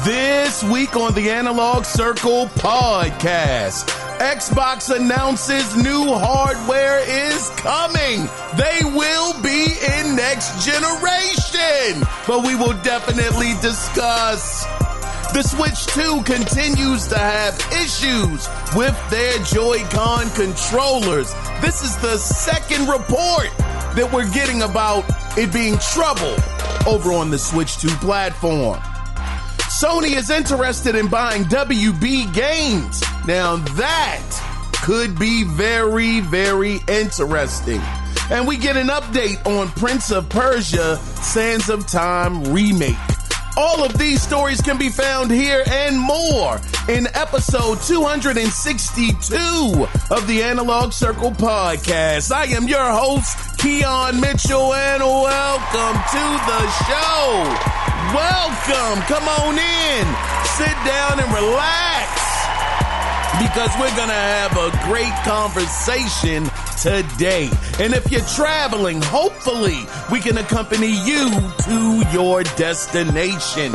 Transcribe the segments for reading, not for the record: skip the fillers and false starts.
This week on the Analog Circle podcast, Xbox announces new hardware is coming. They will be in next generation, but we will definitely discuss. The Switch 2 continues to have issues with their Joy-Con controllers. This is the second report that we're getting about it being trouble over on the Switch 2 platform. Sony is interested in buying WB Games. Now that could be very, very interesting. And we get an update on Prince of Persia, Sands of Time Remake. All of these stories can be found here and more in episode 262 of the Analog Circle podcast. I am your host, Kiaun Mitchell, and welcome to the show. Welcome. Come on in. Sit down and relax, because we're going to have a great conversation today. And if you're traveling, hopefully we can accompany you to your destination.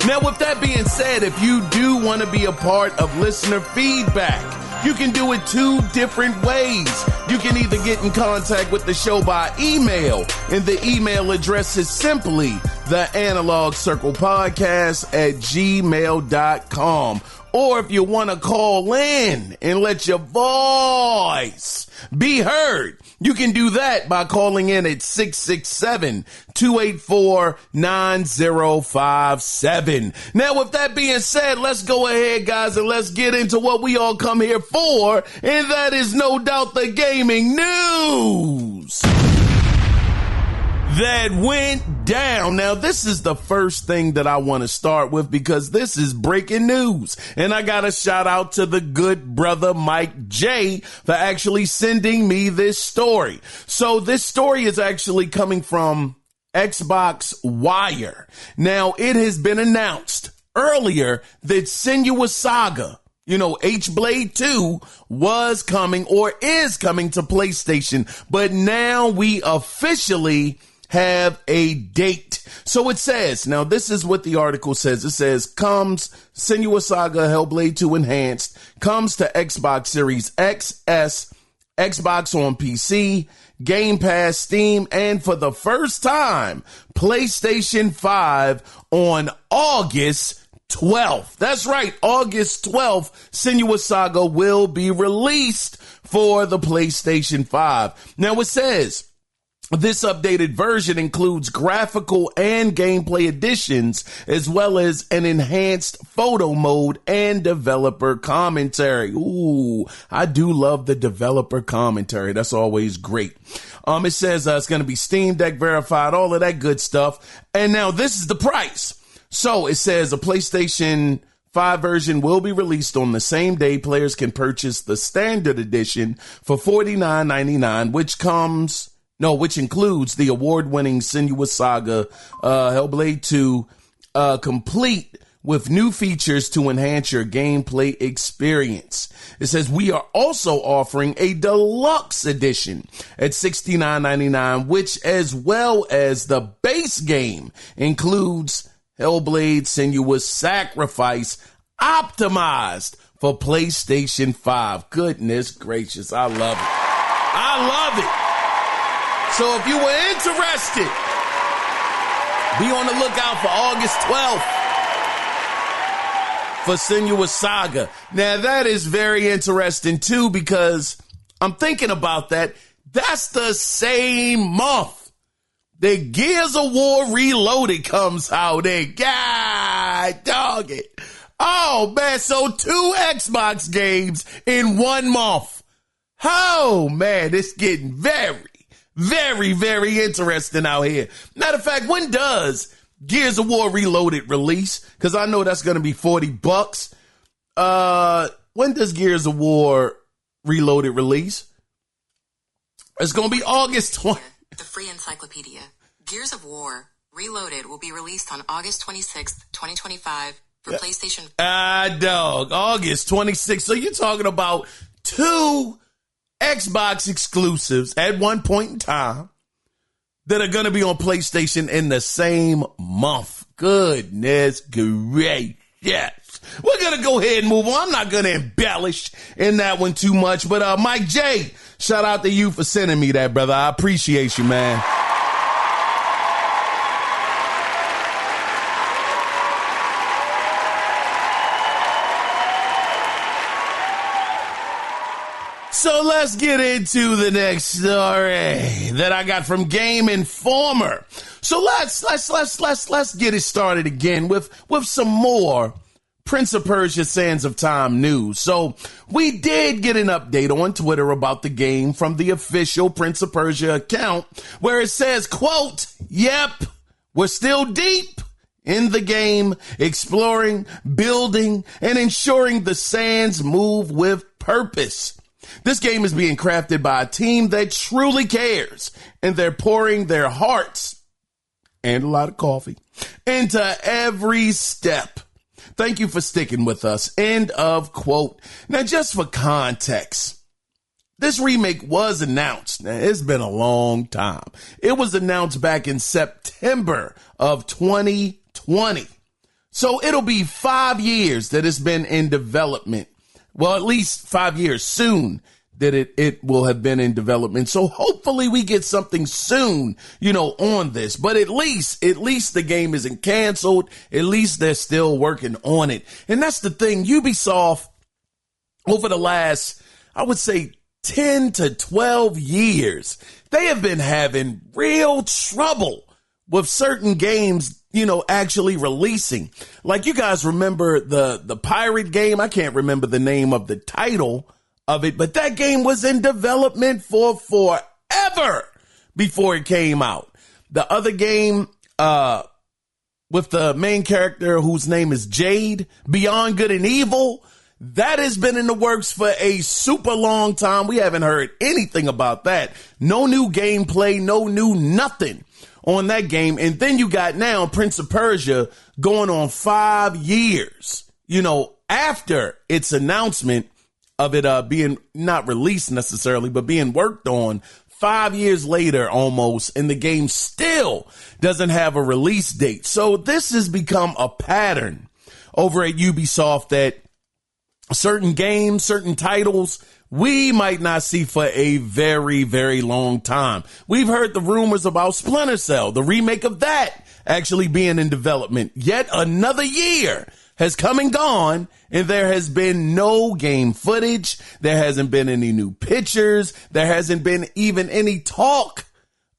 Now, with that being said, if you do want to be a part of listener feedback, you can do it two different ways. You can either get in contact with the show by email, and the email address is simply theanalogcirclepodcast@gmail.com. Or if you want to call in and let your voice be heard, you can do that by calling in at 667-284-9057. Now, with that being said, let's go ahead, guys, and let's get into what we all come here for, and that is no doubt the gaming news that went down. Now, this is the first thing that I want to start with, because this is breaking news. And I got to shout out to the good brother Mike J for actually sending me this story. So this story is actually coming from Xbox Wire. Now, it has been announced earlier that Senua's Saga, H-Blade 2 was coming or is coming to PlayStation, but now we officially have a date. So it says, now this is what the article says. It says, comes Senua's Saga Hellblade 2 Enhanced, comes to Xbox Series X, S, Xbox on PC, Game Pass, Steam, and for the first time, PlayStation 5 on August 12th. That's right, August 12th, Senua's Saga will be released for the PlayStation 5. Now it says, this updated version includes graphical and gameplay additions, as well as an enhanced photo mode and developer commentary. Ooh, I do love the developer commentary. That's always great. It says it's going to be Steam Deck verified, all of that good stuff. And now this is the price. So it says a PlayStation 5 version will be released on the same day. Players can purchase the standard edition for $49.99, which includes the award-winning Senua's Saga Hellblade 2, complete with new features to enhance your gameplay experience. It says we are also offering a deluxe edition at $69.99, which, as well as the base game, includes Hellblade Senua's Sacrifice optimized for PlayStation 5. Goodness gracious, I love it. I love it. So if you were interested, be on the lookout for August 12th for Senua's Saga. Now, that is very interesting, too, because I'm thinking about that. That's the same month that Gears of War Reloaded comes out. And God dog it. Oh, man, so 2 Xbox games in 1 month. Oh, man, it's getting very, very interesting out here. Matter of fact, when does Gears of War Reloaded release? Because I know that's going to be $40. When does Gears of War Reloaded release? It's going to be August 20th. The free encyclopedia. Gears of War Reloaded will be released on August 26th, 2025 for PlayStation. Dog. August 26th. So you're talking about 2 Xbox exclusives at one point in time that are going to be on PlayStation in the same month. Goodness gracious. Yes. We're going to go ahead and move on. I'm not going to embellish in that one too much. But Mike J, shout out to you for sending me that, brother. I appreciate you, man. So let's get into the next story that I got from Game Informer. So let's get it started again with some more Prince of Persia Sands of Time news. So we did get an update on Twitter about the game from the official Prince of Persia account where it says, quote, "Yep, we're still deep in the game, exploring, building, and ensuring the sands move with purpose. This game is being crafted by a team that truly cares, and they're pouring their hearts and a lot of coffee into every step. Thank you for sticking with us." End of quote. Now, just for context, this remake was announced. Now, it's been a long time. It was announced back in September of 2020. So it'll be 5 years that it's been in development. Well, at least 5 years soon that it will have been in development. So hopefully we get something soon, on this. But at least the game isn't canceled. At least they're still working on it. And that's the thing. Ubisoft, over the last, I would say, 10 to 12 years, they have been having real trouble with certain games, actually releasing. Like, you guys remember the pirate game? I can't remember the name of the title of it, but that game was in development for forever before it came out. The other game, with the main character whose name is Jade, Beyond Good and Evil, that has been in the works for a super long time. We haven't heard anything about that. No new gameplay, no new nothing on that game. And then you got now Prince of Persia going on 5 years, after its announcement of it being not released necessarily, but being worked on 5 years later almost, and the game still doesn't have a release date. So this has become a pattern over at Ubisoft that certain games, certain titles, we might not see for a very, very long time. We've heard the rumors about Splinter Cell, the remake of that actually being in development. Yet another year has come and gone, and there has been no game footage. There hasn't been any new pictures. There hasn't been even any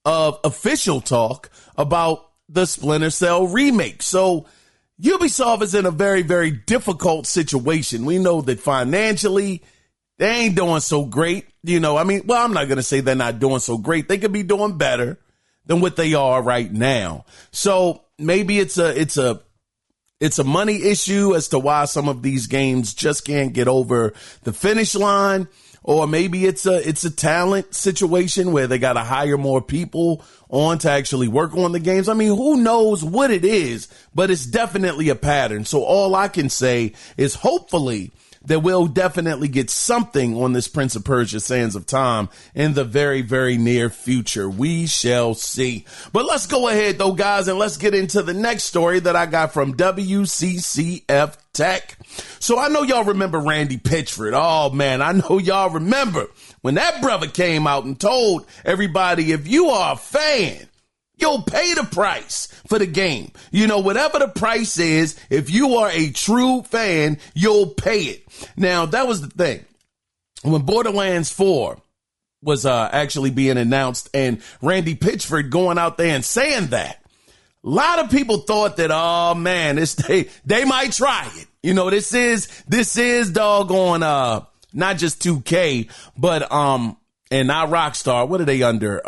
official talk about the Splinter Cell remake. So Ubisoft is in a very, very difficult situation. We know that financially, they ain't doing so great. I'm not going to say they're not doing so great. They could be doing better than what they are right now. So maybe it's a money issue as to why some of these games just can't get over the finish line. Or maybe it's a talent situation where they got to hire more people on to actually work on the games. Who knows what it is, but it's definitely a pattern. So all I can say is hopefully that we'll definitely get something on this Prince of Persia Sands of Time in the very, very near future. We shall see. But let's go ahead, though, guys, and let's get into the next story that I got from WCCF Tech. So I know y'all remember Randy Pitchford. Oh, man, I know y'all remember when that brother came out and told everybody, if you are a fan, you'll pay the price for the game. Whatever the price is, if you are a true fan, you'll pay it. Now, that was the thing. When Borderlands 4 was actually being announced and Randy Pitchford going out there and saying that, a lot of people thought that, oh, man, they might try it. This is doggone, not just 2K, but and not Rockstar. What are they under?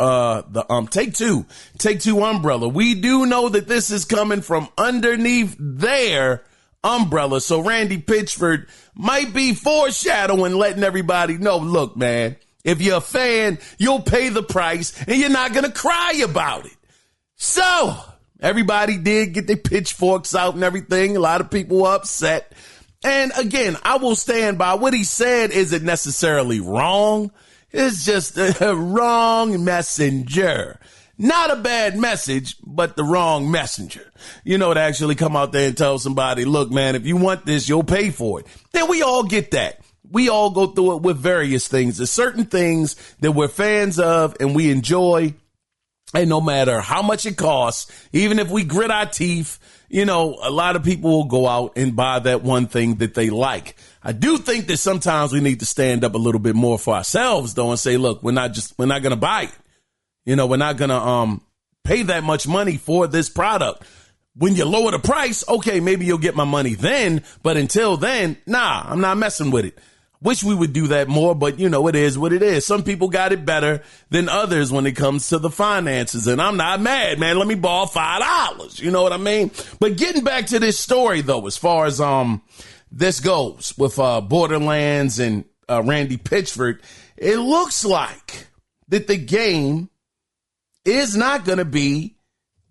Take-Two umbrella. We do know that this is coming from underneath their umbrella. So Randy Pitchford might be foreshadowing, letting everybody know, look, man, if you're a fan, you'll pay the price and you're not going to cry about it. So everybody did get their pitchforks out and everything. A lot of people were upset. And again, I will stand by what he said isn't necessarily wrong. It's just a wrong messenger. Not a bad message, but the wrong messenger. To actually come out there and tell somebody, look, man, if you want this, you'll pay for it. Then we all get that. We all go through it with various things. There's certain things that we're fans of and we enjoy. And no matter how much it costs, even if we grit our teeth, a lot of people will go out and buy that one thing that they like. I do think that sometimes we need to stand up a little bit more for ourselves, though, and say, look, we're not going to buy it. We're not going to pay that much money for this product. When you lower the price, okay, maybe you'll get my money then. But until then, nah, I'm not messing with it. Wish we would do that more, but it is what it is. Some people got it better than others when it comes to the finances. And I'm not mad, man. Let me borrow $5. You know what I mean? But getting back to this story, though, as far as this goes with Borderlands and Randy Pitchford, it looks like that the game is not going to be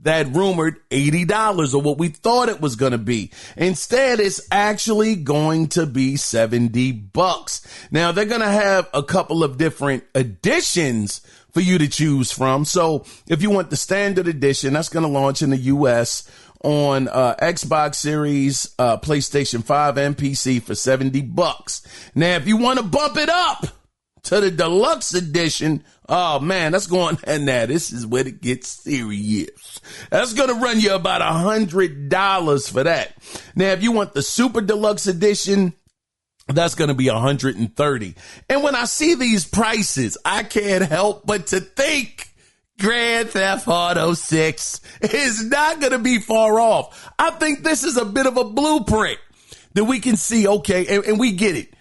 that rumored $80 or what we thought it was going to be. Instead, it's actually going to be $70. Now, they're going to have a couple of different editions for you to choose from. So if you want the standard edition, that's going to launch in the US on Xbox Series, PlayStation 5 and PC for $70. Now, if you want to bump it up to the deluxe edition, oh man, that's going, and now this is where it gets serious. That's going to run you about $100 for that. Now, if you want the super deluxe edition, that's going to be $130. And when I see these prices, I can't help but to think Grand Theft Auto 6 is not going to be far off. I think this is a bit of a blueprint that we can see. Okay. And we get it.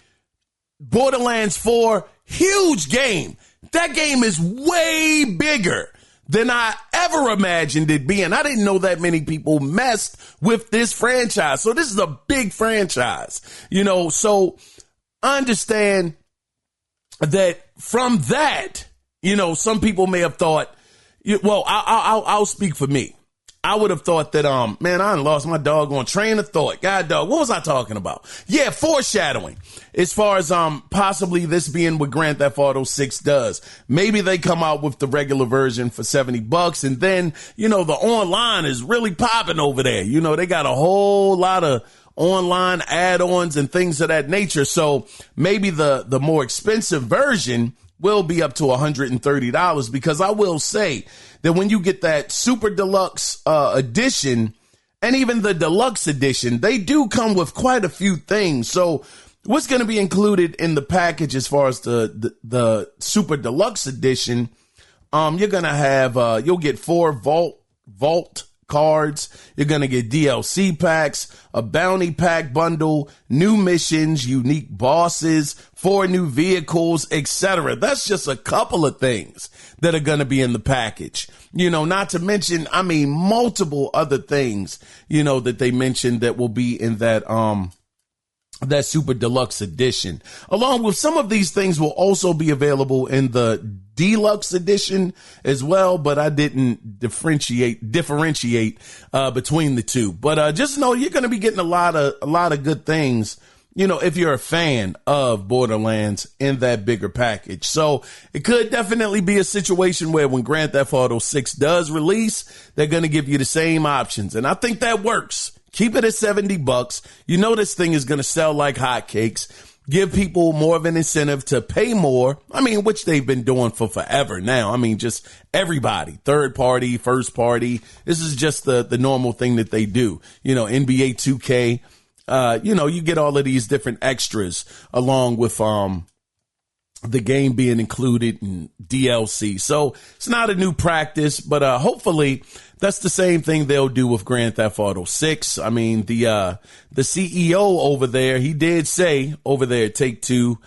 Borderlands 4, huge game. That game is way bigger than I ever imagined it being. I didn't know that many people messed with this franchise. So this is a big franchise, so understand that from that, some people may have thought, well, I'll speak for me. I would have thought that, man, I done lost my doggone train of thought. God dog, what was I talking about? Yeah, foreshadowing. As far as possibly this being what Grand Theft Auto 6 does. Maybe they come out with the regular version for $70, and then, the online is really popping over there. They got a whole lot of online add-ons and things of that nature. So maybe the more expensive version will be up to $130, because I will say that when you get that super deluxe edition and even the deluxe edition, they do come with quite a few things. So what's going to be included in the package as far as the super deluxe edition? You're going to have you'll get 4 vault cards. You're going to get DLC packs, a bounty pack bundle, new missions, unique bosses, 4 new vehicles, etc. That's just a couple of things that are going to be in the package. Not to mention, multiple other things, that they mentioned that will be in that super deluxe edition. Along with some of these things will also be available in the deluxe edition as well, but I didn't differentiate between the two. But just know you're going to be getting a lot of good things, if you're a fan of Borderlands in that bigger package. So it could definitely be a situation where when Grand Theft Auto 6 does release, they're going to give you the same options. And I think that works. Keep it at $70. This thing is going to sell like hotcakes. Give people more of an incentive to pay more. Which they've been doing for forever now. Just everybody, third party, first party. This is just the normal thing that they do. NBA 2K, you get all of these different extras along with, the game being included in DLC. So it's not a new practice, but hopefully that's the same thing they'll do with Grand Theft Auto 6. The CEO over there, he did say over there at Take-Two,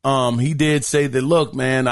he did say that, look, man,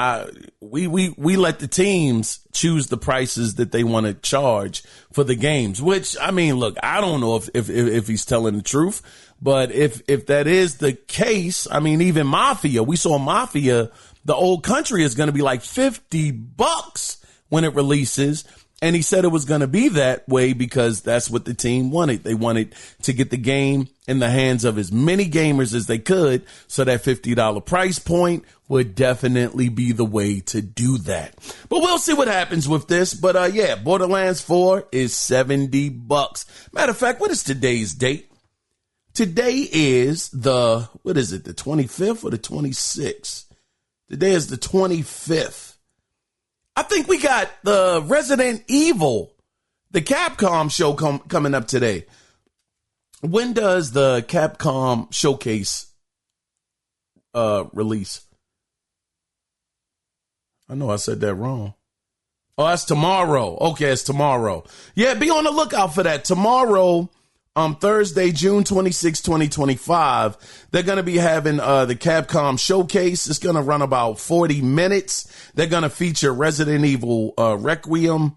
we let the teams choose the prices that they want to charge for the games, which, look, I don't know if he's telling the truth. But if that is the case, even Mafia, we saw Mafia, the old country is going to be like $50 when it releases. And he said it was going to be that way because that's what the team wanted. They wanted to get the game in the hands of as many gamers as they could. So that $50 price point would definitely be the way to do that. But we'll see what happens with this. But yeah, Borderlands 4 is $70. Matter of fact, what is today's date? Today is the 25th or the 26th? Today is the 25th. I think we got the Resident Evil, the Capcom show coming up today. When does the Capcom showcase release? I know I said that wrong. Oh, that's tomorrow. Okay, it's tomorrow. Yeah, be on the lookout for that. Tomorrow, Thursday, June 26, 2025, they're going to be having the Capcom showcase. It's going to run about 40 minutes. They're going to feature Resident Evil Requiem.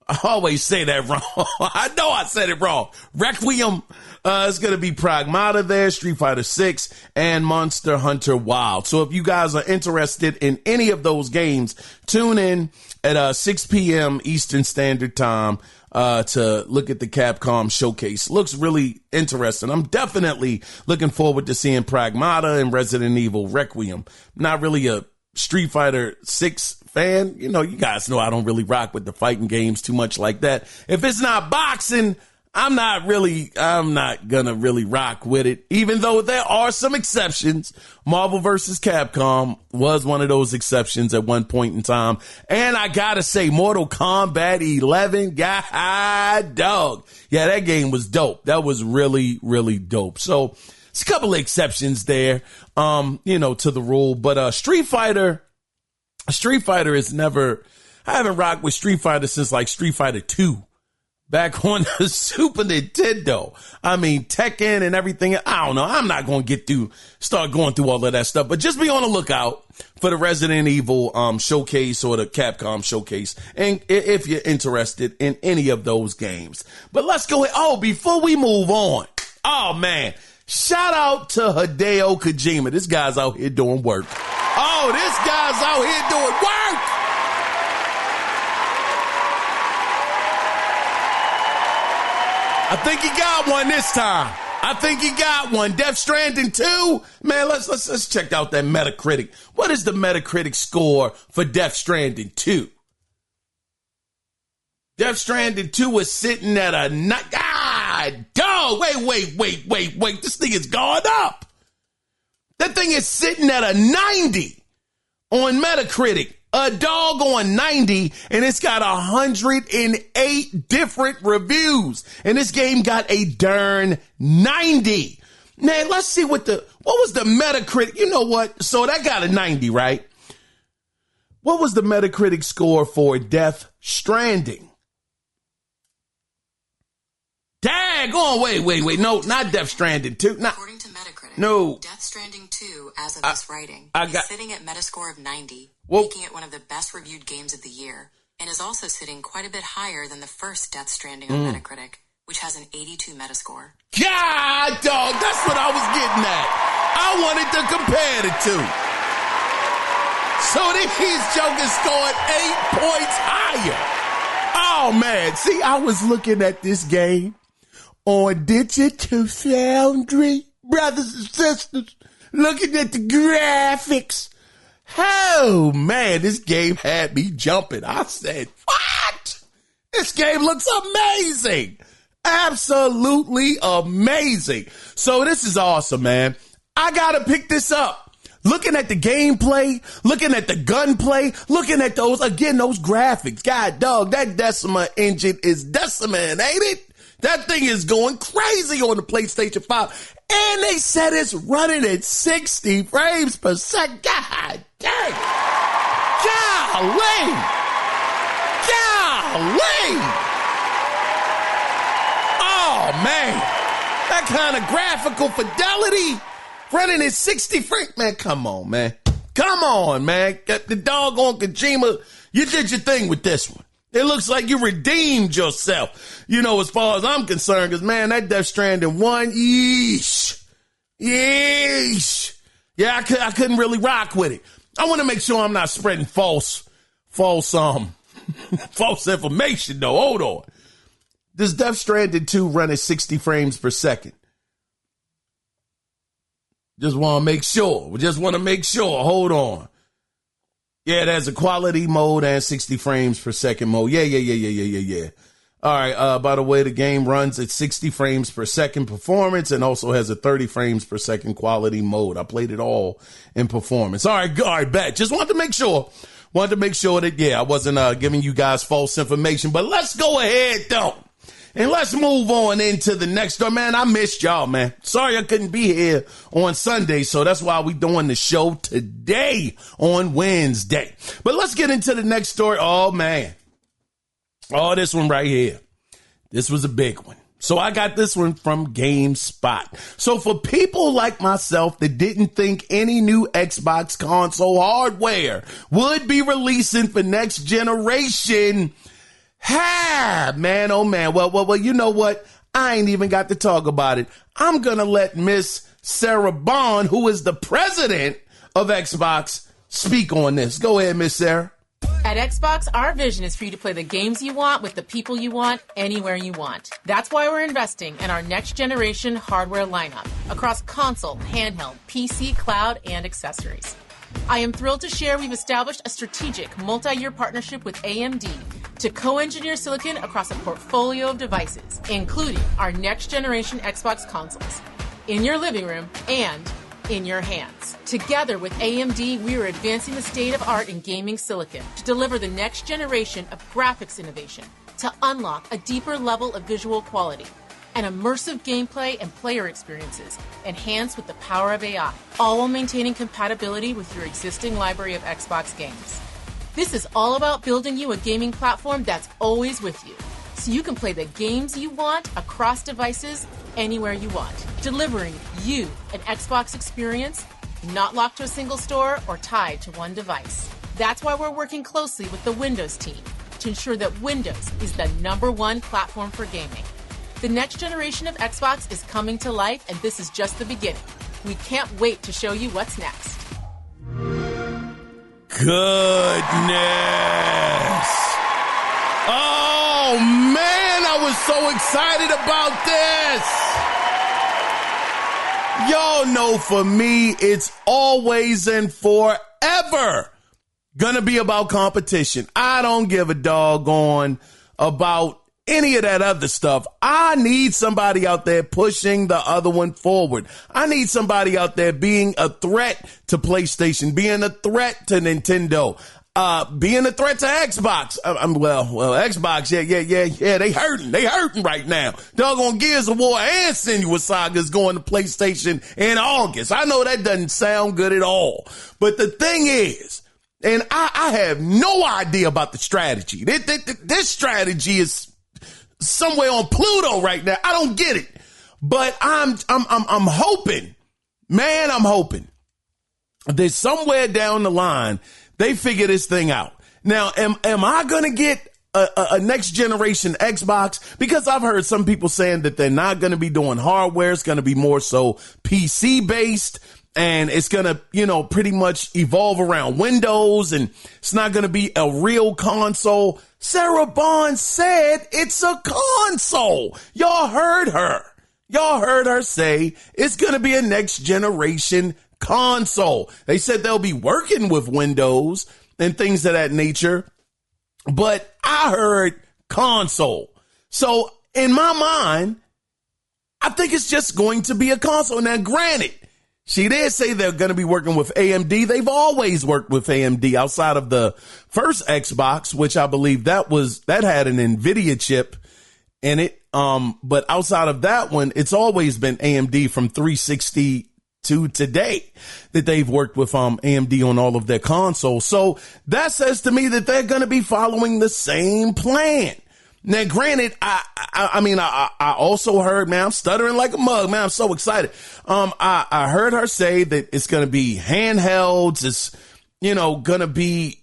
I always say that wrong. I know I said it wrong. Requiem. It's going to be Pragmata there, Street Fighter 6, and Monster Hunter Wild. So if you guys are interested in any of those games, tune in at 6 p.m. Eastern Standard Time to look at the Capcom showcase. Looks really interesting. I'm definitely looking forward to seeing Pragmata and Resident Evil Requiem. Not really a Street Fighter 6 fan. You know, you guys know I don't really rock with the fighting games too much like that. If it's not boxing, I'm not gonna really rock with it, even though there are some exceptions. Marvel vs. Capcom was one of those exceptions at one point in time. And I gotta say, Mortal Kombat 11, God dog. Yeah, that game was dope. That was really, really dope. So it's a couple of exceptions there, to the rule. But Street Fighter is never, I haven't rocked with Street Fighter since like Street Fighter 2. Back on the Super Nintendo. I mean, Tekken and everything. I don't know. I'm not going to start going through all of that stuff, but just be on the lookout for the Resident Evil showcase or the Capcom showcase. And if you're interested in any of those games, but let's go ahead. Oh, before we move on. Oh man, shout out to Hideo Kojima. This guy's out here doing work. Oh, this guy's out here doing work. I think he got one this time. I think he got one. Death Stranding 2. Man, let's check out that Metacritic. What is the Metacritic score for Death Stranding 2? Death Stranding 2 is sitting at a dog. Wait. This thing has gone up. That thing is sitting at a 90 on Metacritic. A dog on 90, and it's got 108 different reviews. And this game got a darn 90. Man, let's see what was the Metacritic? You know what? So that got a 90, right? What was the Metacritic score for Death Stranding? Daggone, wait. No, not Death Stranding 2. According to Metacritic, no. Death Stranding 2, as of this writing, is sitting at Metascore of 90. Making it one of the best reviewed games of the year, and is also sitting quite a bit higher than the first Death Stranding on Metacritic, which has an 82 Metascore. God, dog, that's what I was getting at. I wanted to compare the two. So these jokers scored 8 points higher. Oh, man. See, I was looking at this game on Digital Foundry, brothers and sisters, looking at the graphics. Oh, man, this game had me jumping. I said, what? This game looks amazing. Absolutely amazing. So this is awesome, man. I got to pick this up. Looking at the gameplay, looking at the gunplay, looking at those graphics. God, dog, that Decima engine is decimating, ain't it? That thing is going crazy on the PlayStation 5. And they said it's running at 60 frames per second. God dang. Golly. Oh, man. That kind of graphical fidelity running at 60 frames. Man, come on, man. Come on, man. Got the doggone Kojima. You did your thing with this one. It looks like you redeemed yourself, as far as I'm concerned, because, man, that Death Stranding 1, yeesh. Yeah, I couldn't really rock with it. I want to make sure I'm not spreading false False information, though. Hold on. Does Death Stranding 2 run at 60 frames per second? Just want to make sure. Hold on. Yeah, there's a quality mode and 60 frames per second mode. Yeah. All right. By the way, the game runs at 60 frames per second performance and also has a 30 frames per second quality mode. I played it all in performance. All right, bet. Just wanted to make sure. That, I wasn't giving you guys false information. But let's go ahead, though. And let's move on into the next story. Man, I missed y'all, man. Sorry I couldn't be here on Sunday, so that's why we doing the show today on Wednesday. But let's get into the next story. Oh, man. Oh, this one right here. This was a big one. So I got this one from GameSpot. So for people like myself that didn't think any new Xbox console hardware would be releasing for next generation, man, oh man. Well, you know what? I ain't even got to talk about it. I'm going to let Miss Sarah Bond, who is the president of Xbox, speak on this. Go ahead, Miss Sarah. At Xbox, our vision is for you to play the games you want with the people you want, anywhere you want. That's why we're investing in our next generation hardware lineup across console, handheld, PC, cloud, and accessories. I am thrilled to share we've established a strategic multi-year partnership with AMD to co-engineer silicon across a portfolio of devices, including our next-generation Xbox consoles, in your living room and in your hands. Together with AMD, we are advancing the state of art in gaming silicon to deliver the next generation of graphics innovation to unlock a deeper level of visual quality and immersive gameplay and player experiences enhanced with the power of AI, all while maintaining compatibility with your existing library of Xbox games. This is all about building you a gaming platform that's always with you, so you can play the games you want across devices anywhere you want, delivering you an Xbox experience not locked to a single store or tied to one device. That's why we're working closely with the Windows team to ensure that Windows is the #1 platform for gaming. The next generation of Xbox is coming to life, and this is just the beginning. We can't wait to show you what's next. Goodness. Oh, man, I was so excited about this. Y'all know for me, it's always and forever gonna be about competition. I don't give a doggone about any of that other stuff. I need somebody out there pushing the other one forward. I need somebody out there being a threat to PlayStation, being a threat to Nintendo, being a threat to Xbox. Xbox, yeah, they hurting right now. Doggone Gears of War and Senua Saga's going to PlayStation in August. I know that doesn't sound good at all, but the thing is, and I have no idea about the strategy. This strategy is somewhere on Pluto right now. I don't get it, but I'm hoping, man, I'm hoping that somewhere down the line they figure this thing out. Now, am I going to get a next generation Xbox? Because I've heard some people saying that they're not going to be doing hardware. It's going to be more so PC based. And it's going to, pretty much evolve around Windows, and it's not going to be a real console. Sarah Bond said it's a console. Y'all heard her. Y'all heard her say it's going to be a next generation console. They said they'll be working with Windows and things of that nature, but I heard console. So in my mind, I think it's just going to be a console. Now, granted, she did say they're going to be working with AMD. They've always worked with AMD outside of the first Xbox, which I believe that had an NVIDIA chip in it. But outside of that one, it's always been AMD from 360 to today that they've worked with AMD on all of their consoles. So that says to me that they're going to be following the same plan. Now, granted, I also heard, man, I'm stuttering like a mug, man. I'm so excited. I heard her say that it's going to be handhelds. It's, going to be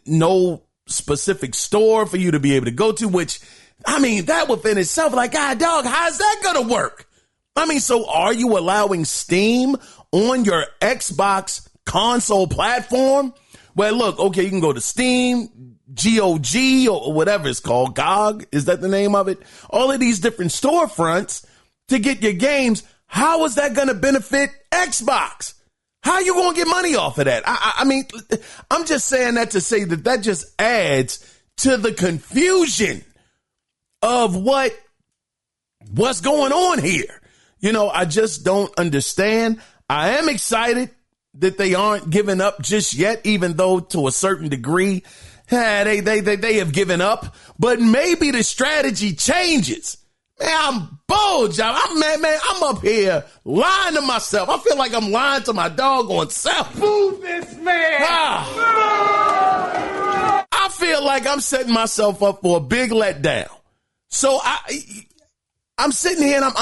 no specific store for you to be able to go to, which, that within itself, like, God, dog, how's that going to work? So are you allowing Steam on your Xbox console platform? Well, look, okay, you can go to Steam, GOG or whatever it's called. GOG, is that the name of it? All of these different storefronts to get your games. How is that going to benefit Xbox? How are you going to get money off of that? I mean, I'm just saying that to say that just adds to the confusion of what's going on here. You know, I just don't understand. I am excited that they aren't giving up just yet, even though to a certain degree, they have given up. But maybe the strategy changes. Man, I'm bold, y'all. I'm up here lying to myself. I feel like I'm lying to my doggone self. Move this man. I feel like I'm setting myself up for a big letdown. So I'm sitting here and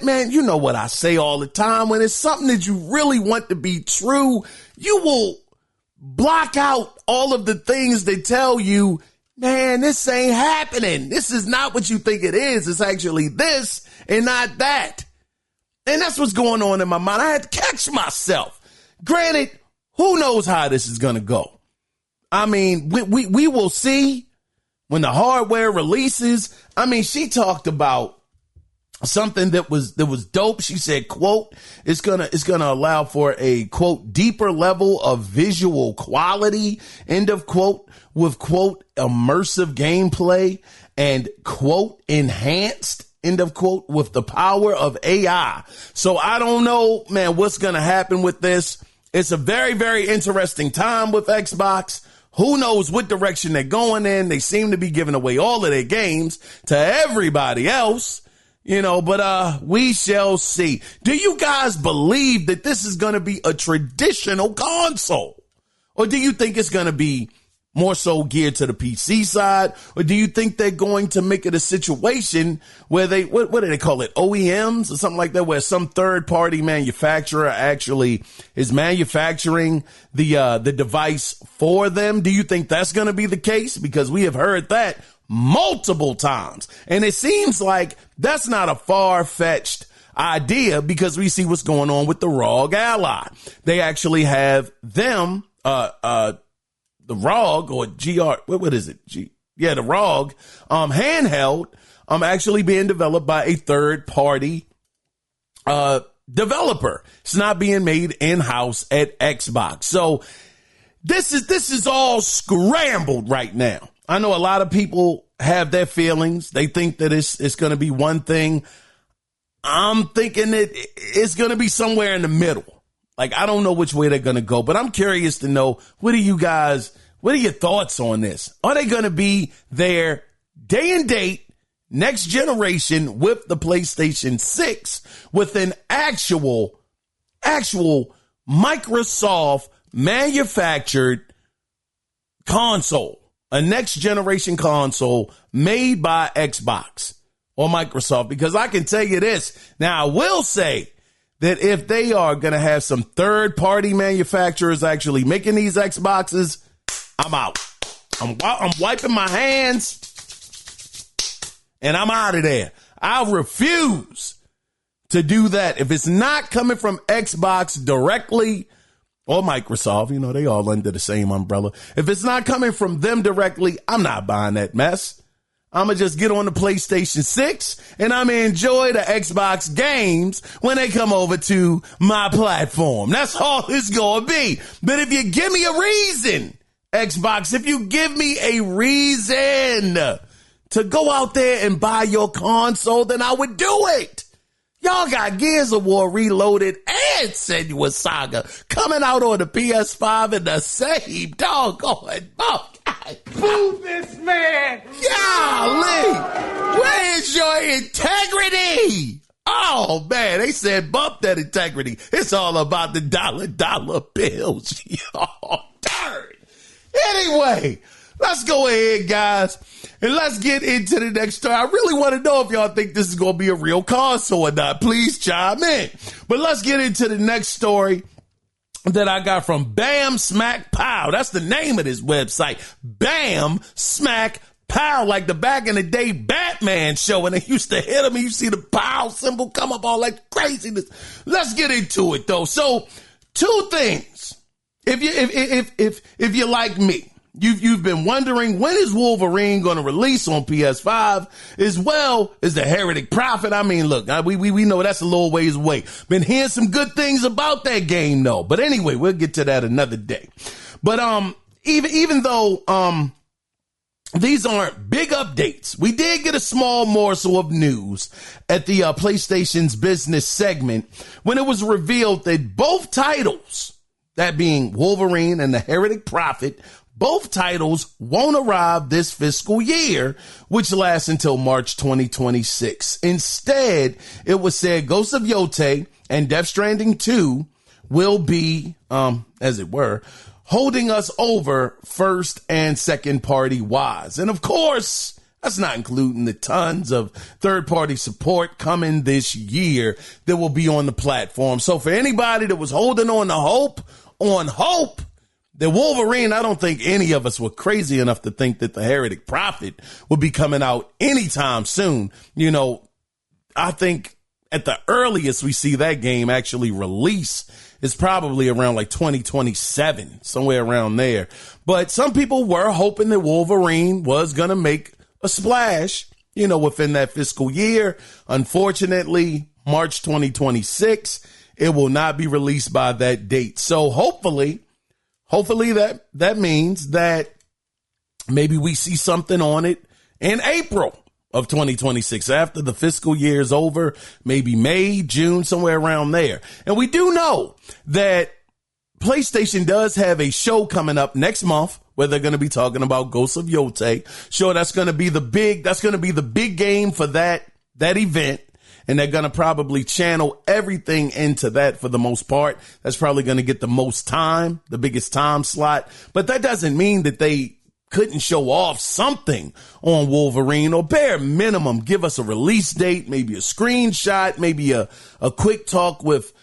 man, you know what I say all the time. When it's something that you really want to be true, you will block out all of the things that tell you, man, this ain't happening. This is not what you think it is. It's actually this and not that. And that's what's going on in my mind. I had to catch myself. Granted, who knows how this is going to go? I mean, we will see when the hardware releases. I mean, she talked about something that was dope. She said, quote, it's gonna allow for a, quote, deeper level of visual quality, end of quote, with, quote, immersive gameplay and, quote, enhanced, end of quote, with the power of AI. So I don't know, man, what's gonna happen with this. It's a very, very interesting time with Xbox. Who knows what direction they're going in? They seem to be giving away all of their games to everybody else. You know, but we shall see. Do you guys believe that this is going to be a traditional console? Or do you think it's going to be more so geared to the PC side? Or do you think they're going to make it a situation where they, what do they call it? OEMs or something like that, where some third party manufacturer actually is manufacturing the device for them? Do you think that's going to be the case? Because we have heard that multiple times. And it seems like that's not a far-fetched idea because we see what's going on with the ROG Ally. They actually have them, the ROG or GR, what is it? The ROG, handheld, actually being developed by a third party, developer. It's not being made in-house at Xbox. So this is all scrambled right now. I know a lot of people have their feelings. They think that it's going to be one thing. I'm thinking that it's going to be somewhere in the middle. Like, I don't know which way they're going to go, but I'm curious to know, what are your thoughts on this? Are they going to be there day and date, next generation with the PlayStation 6 with an actual Microsoft manufactured console? A next generation console made by Xbox or Microsoft, because I can tell you this. Now, I will say that if they are going to have some third party manufacturers actually making these Xboxes, I'm out. I'm wiping my hands and I'm out of there. I refuse to do that. If it's not coming from Xbox directly, or Microsoft, you know, they all under the same umbrella. If it's not coming from them directly, I'm not buying that mess. I'm going to just get on the PlayStation 6 and I'm going to enjoy the Xbox games when they come over to my platform. That's all it's going to be. But if you give me a reason, Xbox, if you give me a reason to go out there and buy your console, then I would do it. Y'all got Gears of War Reloaded and Senua's Saga coming out on the PS5 in the same doggone month. Move this man! Golly! Where's your integrity? Oh, man, they said bump that integrity. It's all about the dollar bills. Y'all darn. Anyway, let's go ahead, guys, and let's get into the next story. I really want to know if y'all think this is going to be a real console or not. Please chime in. But let's get into the next story that I got from Bam Smack Pow. That's the name of this website. Bam Smack Pow, like the back in the day Batman show, and they used to hit him and you see the pow symbol come up all like craziness. Let's get into it though. So, two things. If you like me, You've been wondering, when is Wolverine going to release on PS5 as well as the Heretic Prophet? I mean, look, we know that's a little ways away. Been hearing some good things about that game though. But anyway, we'll get to that another day. But even though these aren't big updates, we did get a small morsel of news at the PlayStation's business segment when it was revealed that both titles, that being Wolverine and the Heretic Prophet, both titles won't arrive this fiscal year, which lasts until March 2026. Instead, it was said Ghost of Yotei and Death Stranding 2 will be, as it were, holding us over first and second party wise. And of course, that's not including the tons of third party support coming this year that will be on the platform. So for anybody that was holding on to hope, that Wolverine, I don't think any of us were crazy enough to think that the Heretic Prophet would be coming out anytime soon. You know, I think at the earliest we see that game actually release is probably around like 2027, somewhere around there. But some people were hoping that Wolverine was going to make a splash, you know, within that fiscal year. Unfortunately, March 2026, it will not be released by that date. So hopefully that means that maybe we see something on it in April of 2026 after the fiscal year is over, maybe May, June, somewhere around there. And we do know that PlayStation does have a show coming up next month where they're going to be talking about Ghost of Yotei. Sure, that's going to be the big game for that event. And they're going to probably channel everything into that for the most part. That's probably going to get the most time, the biggest time slot. But that doesn't mean that they couldn't show off something on Wolverine, or bare minimum, give us a release date, maybe a screenshot, maybe a quick talk with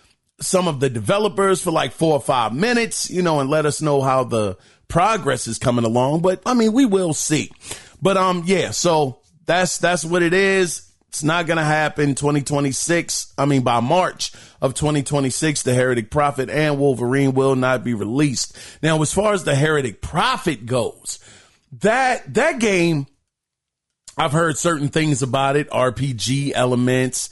some of the developers for like 4 or 5 minutes, you know, and let us know how the progress is coming along. But I mean, we will see. But yeah, so that's what it is. It's not going to happen 2026. I mean, by March of 2026, the Heretic Prophet and Wolverine will not be released. Now, as far as the Heretic Prophet goes, that game, I've heard certain things about it, RPG elements,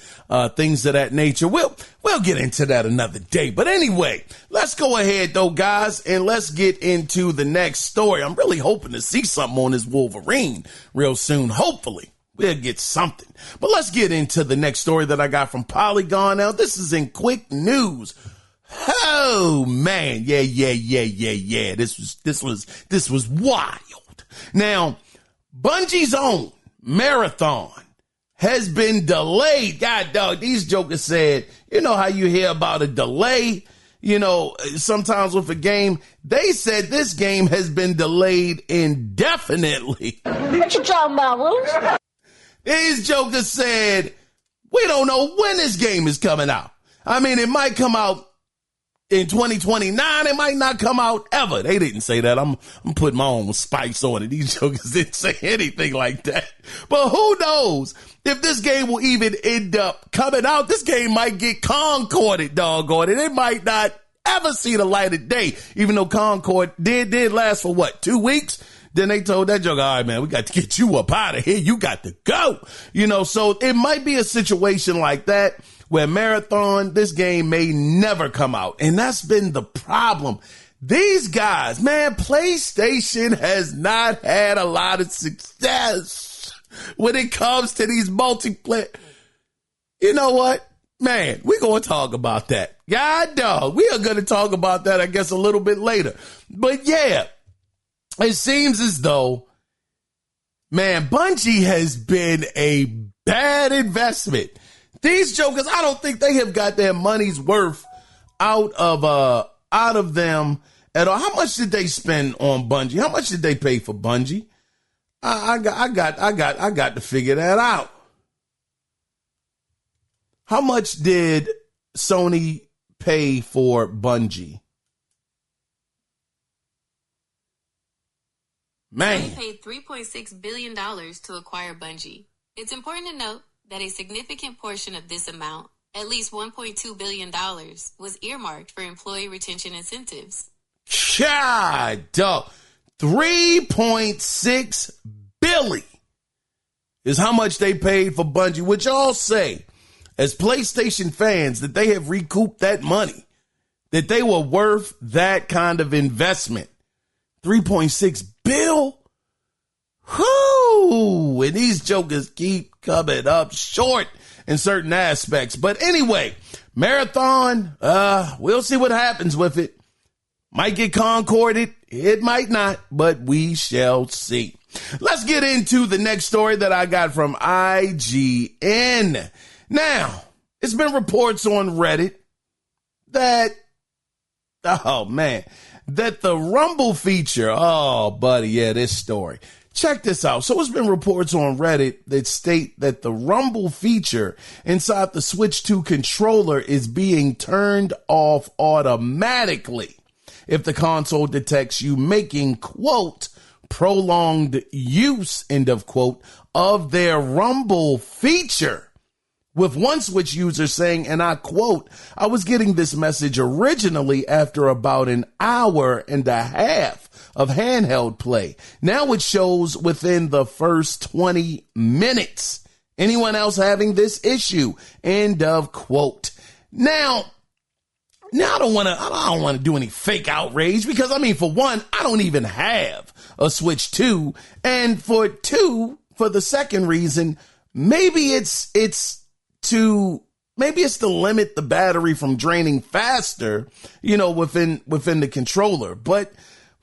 things of that nature. We'll get into that another day. But anyway, let's go ahead though, guys, and let's get into the next story. I'm really hoping to see something on this Wolverine real soon. Hopefully we'll get something. But let's get into the next story that I got from Polygon. Now, this is in quick news. Oh man, yeah. This was wild. Now, Bungie's own Marathon has been delayed. God dog, these jokers said, you know how you hear about a delay, you know, sometimes with a game. They said this game has been delayed indefinitely. What you talking about, Willis? These jokers said, we don't know when this game is coming out. I mean, it might come out in 2029. It might not come out ever. They didn't say that. I'm putting my own spice on it. These jokers didn't say anything like that. But who knows if this game will even end up coming out. This game might get concorded, doggone it. It might not ever see the light of day, even though Concord did last for what, 2 weeks? Then they told that joke, all right, man, we got to get you up out of here. You got to go. You know, so it might be a situation like that where Marathon, this game may never come out. And that's been the problem. These guys, man, PlayStation has not had a lot of success when it comes to these multiplayer. You know what? Man, we're going to talk about that. God dog, we are going to talk about that, I guess, a little bit later. But yeah, it seems as though, man, Bungie has been a bad investment. These jokers, I don't think they have got their money's worth out of them at all. How much did they spend on Bungie? How much did they pay for Bungie? I got to figure that out. How much did Sony pay for Bungie? Man. Sony paid $3.6 billion to acquire Bungie. It's important to note that a significant portion of this amount, at least $1.2 billion, was earmarked for employee retention incentives. God, dog. $3.6 billion is how much they paid for Bungie, which y'all say, as PlayStation fans, that they have recouped that money, that they were worth that kind of investment. $3.6 billion? Whoo! And these jokers keep coming up short in certain aspects. But anyway, Marathon, we'll see what happens with it. Might get concorded. It might not, but we shall see. Let's get into the next story that I got from IGN. Now, it's been reports on Reddit that the Rumble feature, this story. Check this out. So it's been reports on Reddit that state that the Rumble feature inside the Switch 2 controller is being turned off automatically if the console detects you making, quote, prolonged use, end of quote, of their Rumble feature. With one Switch user saying, and I quote, I was getting this message originally after about an hour and a half of handheld play. Now it shows within the first 20 minutes. Anyone else having this issue? End of quote. Now I don't want to do any fake outrage because, for one, I don't even have a Switch 2. And for the second reason, maybe it's to limit the battery from draining faster, within the controller. But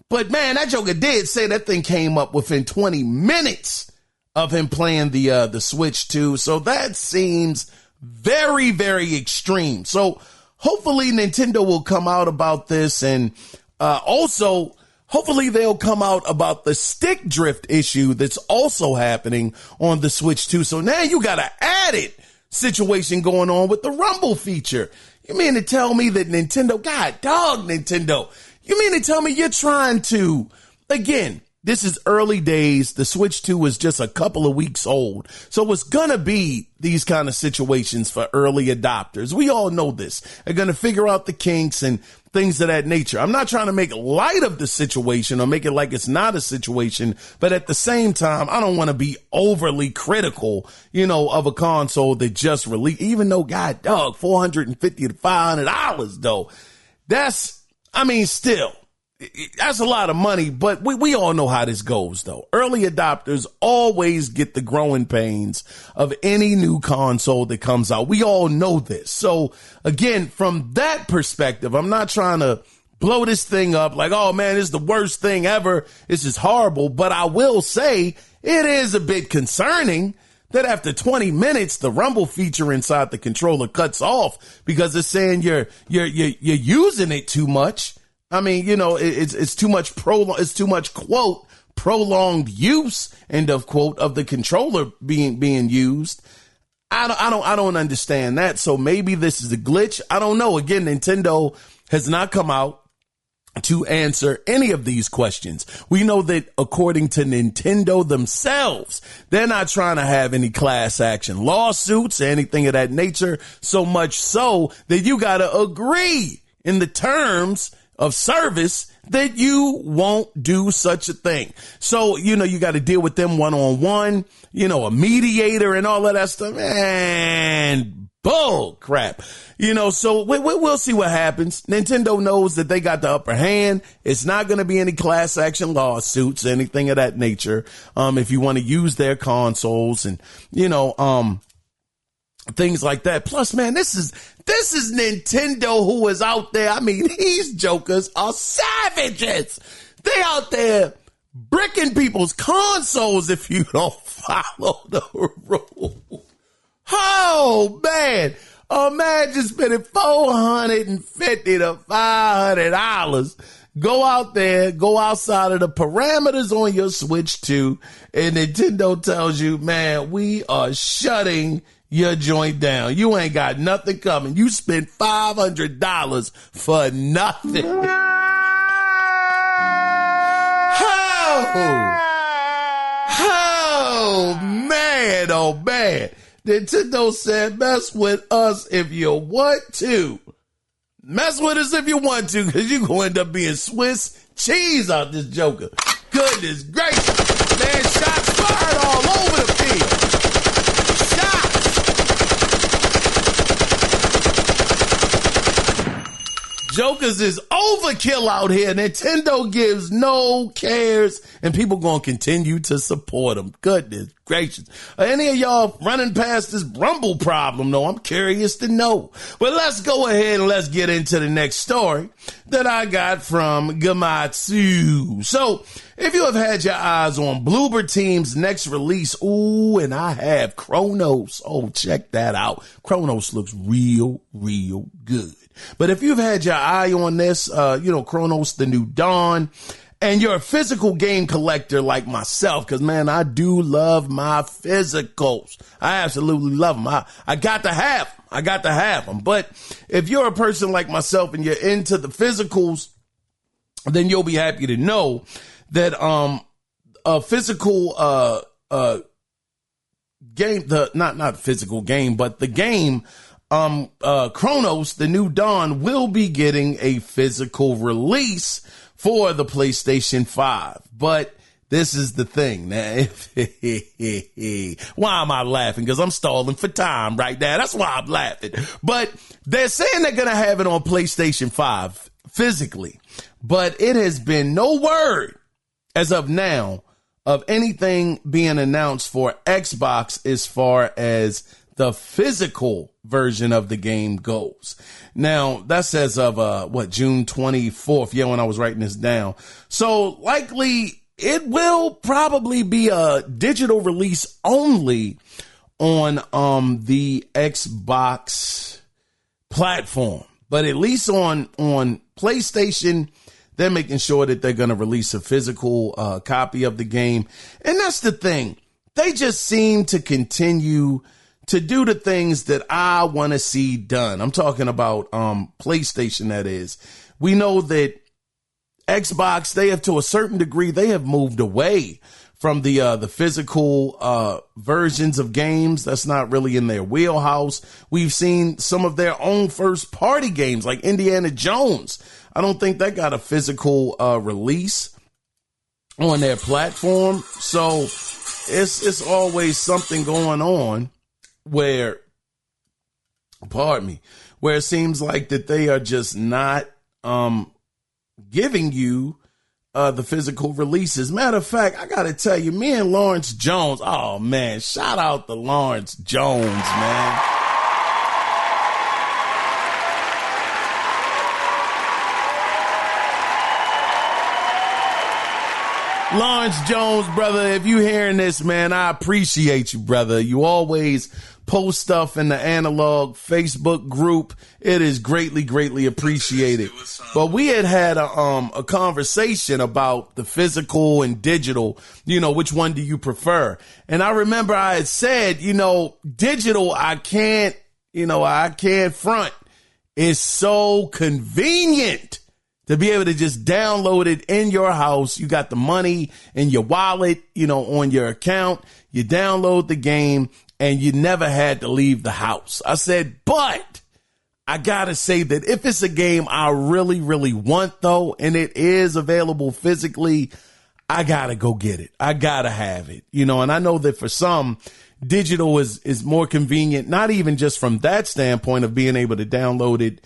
man, that joker did say that thing came up within 20 minutes of him playing the Switch 2. So that seems very, very extreme. So hopefully Nintendo will come out about this, and also hopefully they'll come out about the stick drift issue that's also happening on the Switch 2. So now you got an added situation going on with the Rumble feature. You mean to tell me that Nintendo, Nintendo, you mean to tell me you're trying to, again, this is early days. The Switch 2 is just a couple of weeks old. So it's going to be these kind of situations for early adopters. We all know this. They're going to figure out the kinks and things of that nature. I'm not trying to make light of the situation or make it like it's not a situation, but at the same time, I don't want to be overly critical, of a console that just released, even though, $450 to $500 though. Still, that's a lot of money, but we all know how this goes though. Early adopters always get the growing pains of any new console that comes out. We all know this. So again, from that perspective, I'm not trying to blow this thing up like, oh man, this is the worst thing ever. This is horrible. But I will say it is a bit concerning that after 20 minutes, the Rumble feature inside the controller cuts off because it's saying you're using it too much. It's too much quote, prolonged use, end of quote, of the controller being used. I don't understand that. So maybe this is a glitch. I don't know. Again, Nintendo has not come out to answer any of these questions. We know that according to Nintendo themselves, they're not trying to have any class action lawsuits or anything of that nature, so much so that you got to agree in the terms of service that you won't do such a thing. So, you got to deal with them one-on-one, a mediator and all of that stuff. Man, bull crap. So we'll see what happens. Nintendo knows that they got the upper hand. It's not going to be any class action lawsuits, anything of that nature. If you want to use their consoles and, things like that. Plus, man, this is Nintendo who is out there. These jokers are savages. They out there bricking people's consoles if you don't follow the rules. Oh, man. Imagine spending $450 to $500. Go out there, go outside of the parameters on your Switch 2, and Nintendo tells you, man, we are shutting your joint down. You ain't got nothing coming. You spent $500 for nothing. Oh, man, oh, man. Nintendo said, mess with us if you want to. Mess with us if you want to, because you're going to end up being Swiss cheese out this joker. Goodness gracious. Man, shots fired all over the field. Shots. Jokers is overkill out here. Nintendo gives no cares, and people gonna continue to support them. Goodness gracious. Are any of y'all running past this Rumble problem? No, I'm curious to know. But let's go ahead and let's get into the next story that I got from Gamatsu. So, if you have had your eyes on Bloober Team's next release, ooh, and I have Chronos. Oh, check that out. Chronos looks real, real good. But if you've had your eye on this, Chronos, the New Dawn, and you're a physical game collector like myself, because, man, I do love my physicals. I absolutely love them. I got to have them. But if you're a person like myself and you're into the physicals, then you'll be happy to know that a physical game, not physical game, but the game Chronos, the New Dawn, will be getting a physical release for the PlayStation 5. But this is the thing. Now, why am I laughing? Because I'm stalling for time right now. That's why I'm laughing. But they're saying they're going to have it on PlayStation 5 physically. But it has been no word as of now of anything being announced for Xbox as far as the physical version of the game goes. Now, that's as of, June 24th. Yeah, when I was writing this down. So likely it will probably be a digital release only on, the Xbox platform. But at least on PlayStation, they're making sure that they're going to release a physical, copy of the game. And that's the thing. They just seem to continue to do the things that I want to see done. I'm talking about PlayStation, that is. We know that Xbox, they have, to a certain degree, they have moved away from the physical versions of games. That's not really in their wheelhouse. We've seen some of their own first party games like Indiana Jones. I don't think they got a physical release on their platform. So it's always something going on where it seems like that they are just not giving you the physical releases. Matter of fact, I gotta tell you, me and Lawrence Jones, oh man, shout out to Lawrence Jones, man. Lawrence Jones, brother, if you hearing this, man, I appreciate you, brother. You always post stuff in the Analog Facebook group. It is greatly, greatly appreciated. But we had a conversation about the physical and digital, which one do you prefer? And I remember I had said, digital, I can't front. It's so convenient to be able to just download it in your house. You got the money in your wallet, on your account. You download the game and you never had to leave the house. I said, but I got to say that if it's a game I really, really want, though, and it is available physically, I got to go get it. I got to have it, and I know that for some, digital is more convenient, not even just from that standpoint of being able to download it,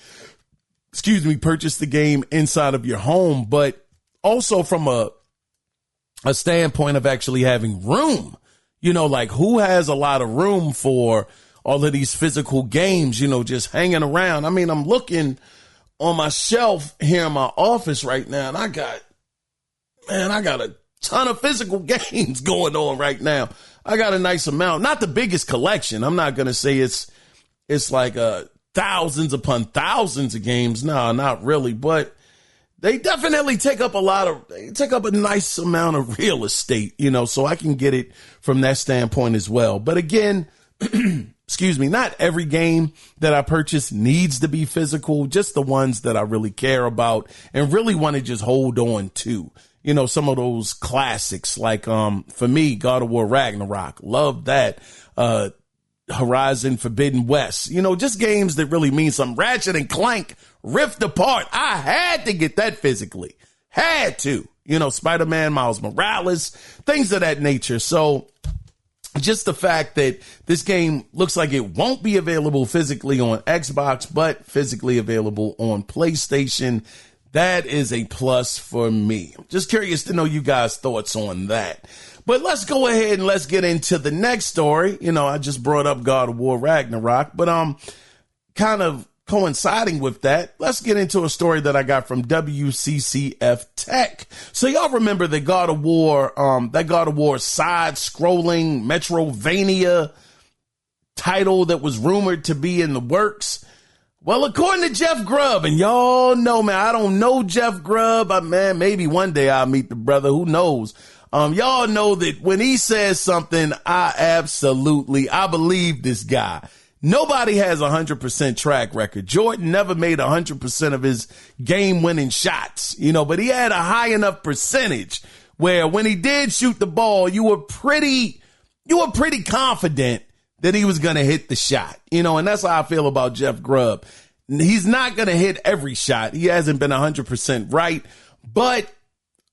purchase the game inside of your home, but also from a standpoint of actually having room, like who has a lot of room for all of these physical games, just hanging around. I mean, I'm looking on my shelf here in my office right now, and I got a ton of physical games going on right now. I got a nice amount, not the biggest collection. I'm not going to say it's like thousands upon thousands of games. No, not really. But they definitely take up a nice amount of real estate, so I can get it from that standpoint as well. But again, not every game that I purchase needs to be physical, just the ones that I really care about and really want to just hold on to. Some of those classics like, for me, God of War Ragnarok, love that. Horizon Forbidden West, just games that really mean something. Ratchet and Clank Rift Apart. I had to get that physically. Had to. Spider-Man, Miles Morales, things of that nature. So just the fact that this game looks like it won't be available physically on Xbox, but physically available on PlayStation, that is a plus for me. Just curious to know you guys' thoughts on that. But let's go ahead and let's get into the next story. I just brought up God of War Ragnarok, but kind of coinciding with that, let's get into a story that I got from WCCF Tech. So y'all remember the God of War side-scrolling Metrovania title that was rumored to be in the works? Well, according to Jeff Grubb, and y'all know, man, I don't know Jeff Grubb, man, maybe one day I'll meet the brother, who knows? Y'all know that when he says something, I believe this guy. Nobody has 100% track record. Jordan never made 100% of his game-winning shots, but he had a high enough percentage where when he did shoot the ball, you were pretty confident that he was going to hit the shot, and that's how I feel about Jeff Grubb. He's not going to hit every shot. He hasn't been 100% right, but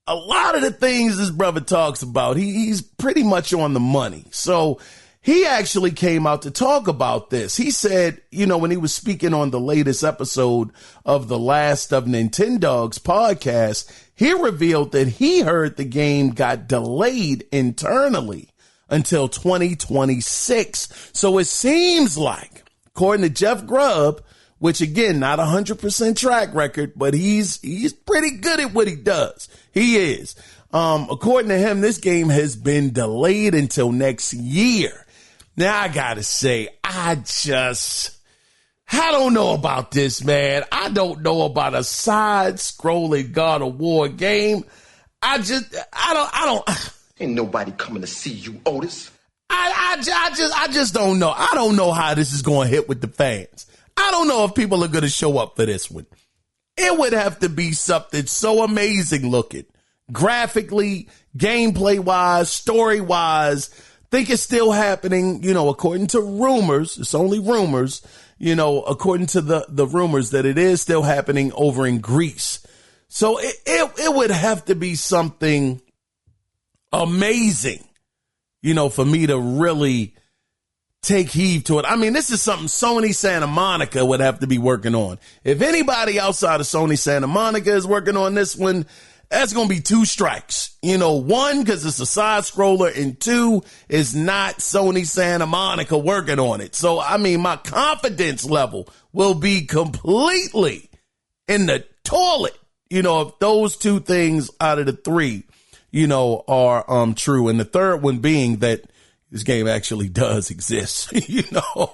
a lot of the things this brother talks about, he's pretty much on the money. So he actually came out to talk about this. He said, when he was speaking on the latest episode of the Last of Nintendogs podcast, he revealed that he heard the game got delayed internally until 2026. So it seems like, according to Jeff Grubb, which again, not 100% track record, but he's pretty good at what he does. He is. According to him, this game has been delayed until next year. Now, I gotta say, I don't know about this, man. I don't know about a side-scrolling God of War game. I don't. Ain't nobody coming to see you, Otis. I just don't know. I don't know how this is going to hit with the fans. I don't know if people are going to show up for this one. It would have to be something so amazing looking, graphically, gameplay-wise, story-wise. Think it's still happening, according to rumors. It's only rumors, according to the rumors that it is still happening over in Greece. So it would have to be something amazing, for me to really take heed to it. I mean, this is something Sony Santa Monica would have to be working on. If anybody outside of Sony Santa Monica is working on this one, that's going to be two strikes. One, because it's a side scroller, and two, is not Sony Santa Monica working on it. So, I mean, my confidence level will be completely in the toilet, if those two things out of the three, are true. And the third one being that this game actually does exist.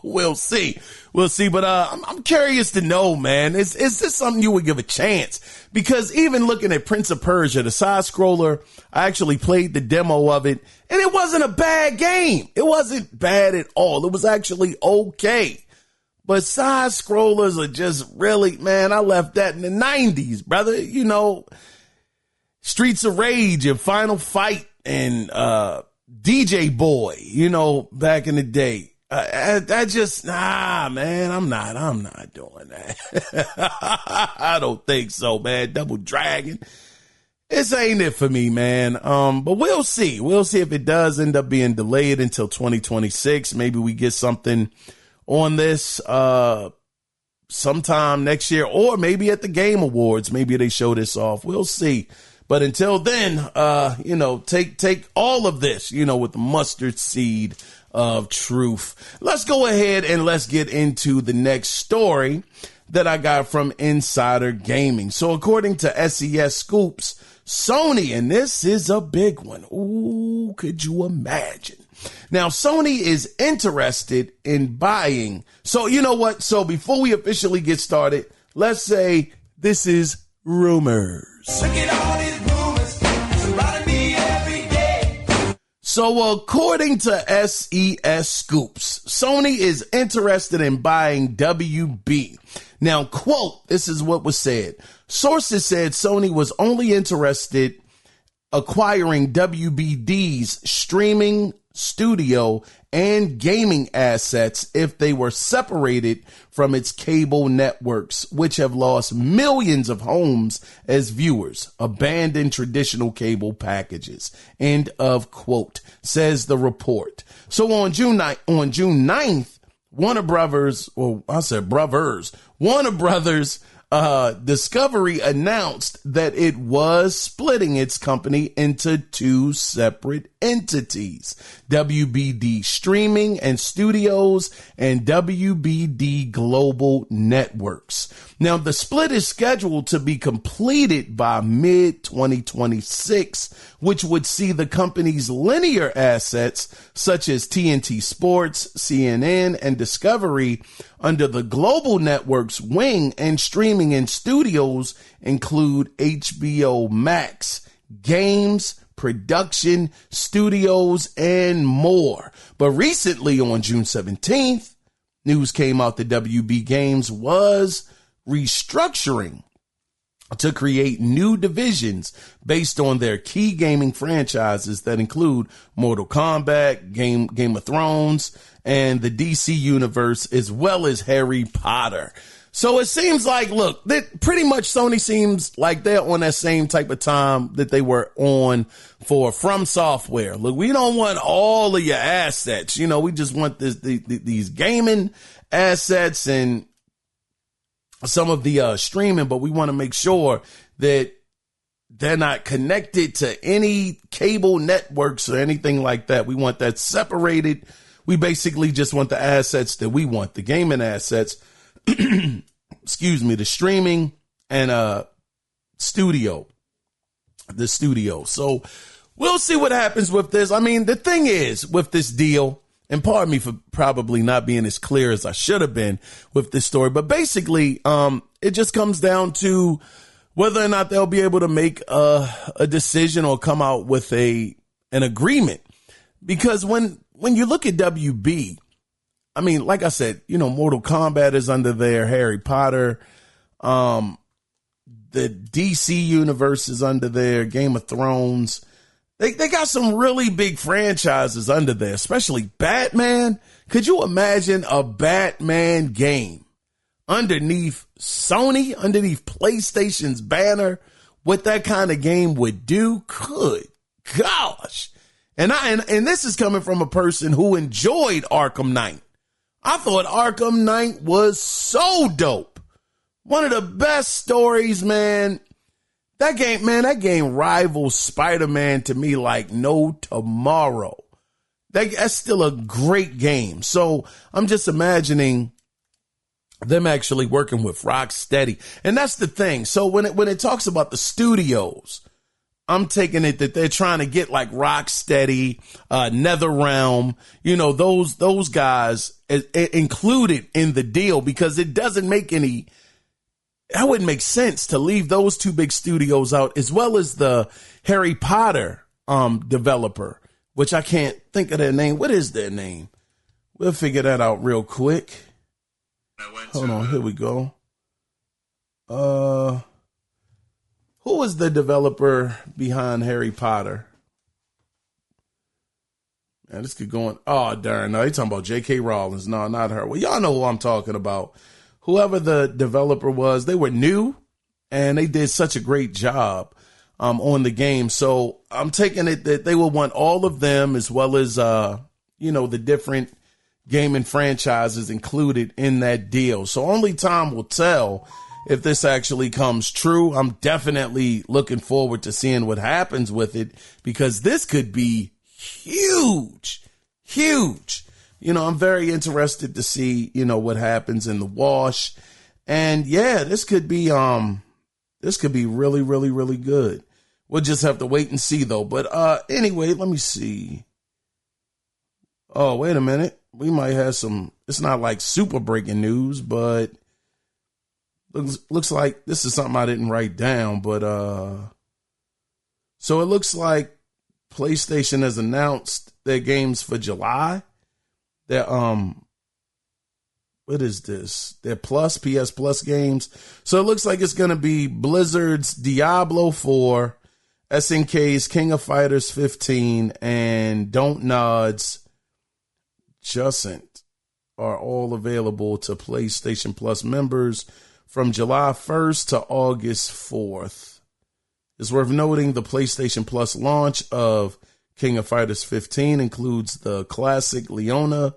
We'll see. But I'm curious to know, man, is this something you would give a chance? Because even looking at Prince of Persia, the side scroller, I actually played the demo of it, and it wasn't a bad game. It wasn't bad at all. It was actually okay. But side scrollers are just really, man, I left that in the 90s, brother. Streets of Rage and Final Fight and DJ Boy, back in the day. Man, I'm not doing that. I don't think so, man. Double Dragon. This ain't it for me, man. But we'll see. We'll see if it does end up being delayed until 2026. Maybe we get something on this, sometime next year, or maybe at the Game Awards. Maybe they show this off. We'll see. But until then, take all of this, with the mustard seed of truth. Let's go ahead and let's get into the next story that I got from Insider Gaming. So according to SES Scoops, Sony, and this is a big one. Ooh, could you imagine? Now, Sony is interested in buying. So you know what? So before we officially get started, let's say this is rumors. Look at all these rumors surrounding me every day. So according to SES Scoops, Sony is interested in buying WB. Now, quote, this is what was said. Sources said Sony was only interested acquiring WBD's streaming studio and gaming assets if they were separated from its cable networks, which have lost millions of homes as viewers abandon traditional cable packages. End of quote, says the report. So on June 9th, Warner Brothers Discovery announced that it was splitting its company into two separate entities, WBD Streaming and Studios and WBD Global Networks. Now, the split is scheduled to be completed by mid-2026, which would see the company's linear assets, such as TNT Sports, CNN, and Discovery, under the Global Network's wing, and Streaming and Studios include HBO Max, games, production, studios, and more. But recently, on June 17th, news came out that WB Games was restructuring to create new divisions based on their key gaming franchises that include Mortal Kombat, Game of Thrones, and the DC universe, as well as Harry Potter. So it seems like, look, that pretty much Sony seems like they're on that same type of time that they were on for From Software. Look, we don't want all of your assets. You know, we just want these gaming assets and some of the streaming, but we want to make sure that they're not connected to any cable networks or anything like that. We want that separated. We basically just want the assets that we want, the gaming assets, excuse me, the streaming and the studio. So we'll see what happens with this. I mean, the thing is with this deal, and pardon me for probably not being as clear as I should have been with this story, but basically, it just comes down to whether or not they'll be able to make a decision or come out with an agreement. Because when you look at WB, I mean, like I said, you know, Mortal Kombat is under there, Harry Potter, the DC universe is under there, Game of Thrones. They got some really big franchises under there, especially Batman. Could you imagine a Batman game underneath Sony, underneath PlayStation's banner? What that kind of game would do? Good gosh. And this is coming from a person who enjoyed Arkham Knight. I thought Arkham Knight was so dope. One of the best stories, man. That game rivals Spider-Man to me like no tomorrow. That's still a great game. So I'm just imagining them actually working with Rocksteady. And that's the thing. So when it talks about the studios, I'm taking it that they're trying to get like Rocksteady, NetherRealm, you know, those guys included in the deal, because it doesn't make that wouldn't make sense to leave those two big studios out, as well as the Harry Potter developer, which I can't think of their name. What is their name? We'll figure that out real quick. Hold on, here we go. Who was the developer behind Harry Potter? Man, this could go on. Oh, darn. No, you're talking about J.K. Rowling. No, not her. Well, y'all know who I'm talking about. Whoever the developer was, they were new and they did such a great job on the game. So I'm taking it that they will want all of them, as well as, you know, the different gaming franchises included in that deal. So only time will tell if this actually comes true. I'm definitely looking forward to seeing what happens with it, because this could be huge. You know, I'm very interested to see, you know, what happens in the wash. And yeah, this could be really, really, really good. We'll just have to wait and see though. But anyway, let me see. Oh, wait a minute. We might have some, it's not like super breaking news, but looks like this is something I didn't write down, but so it looks like PlayStation has announced their games for July. Their what is this? Their PS Plus games. So it looks like it's going to be Blizzard's Diablo 4, SNK's King of Fighters 15, and Don't Nod's Jusant are all available to PlayStation Plus members from July 1st to August 4th. It's worth noting the PlayStation Plus launch of King of Fighters 15 includes the classic Leona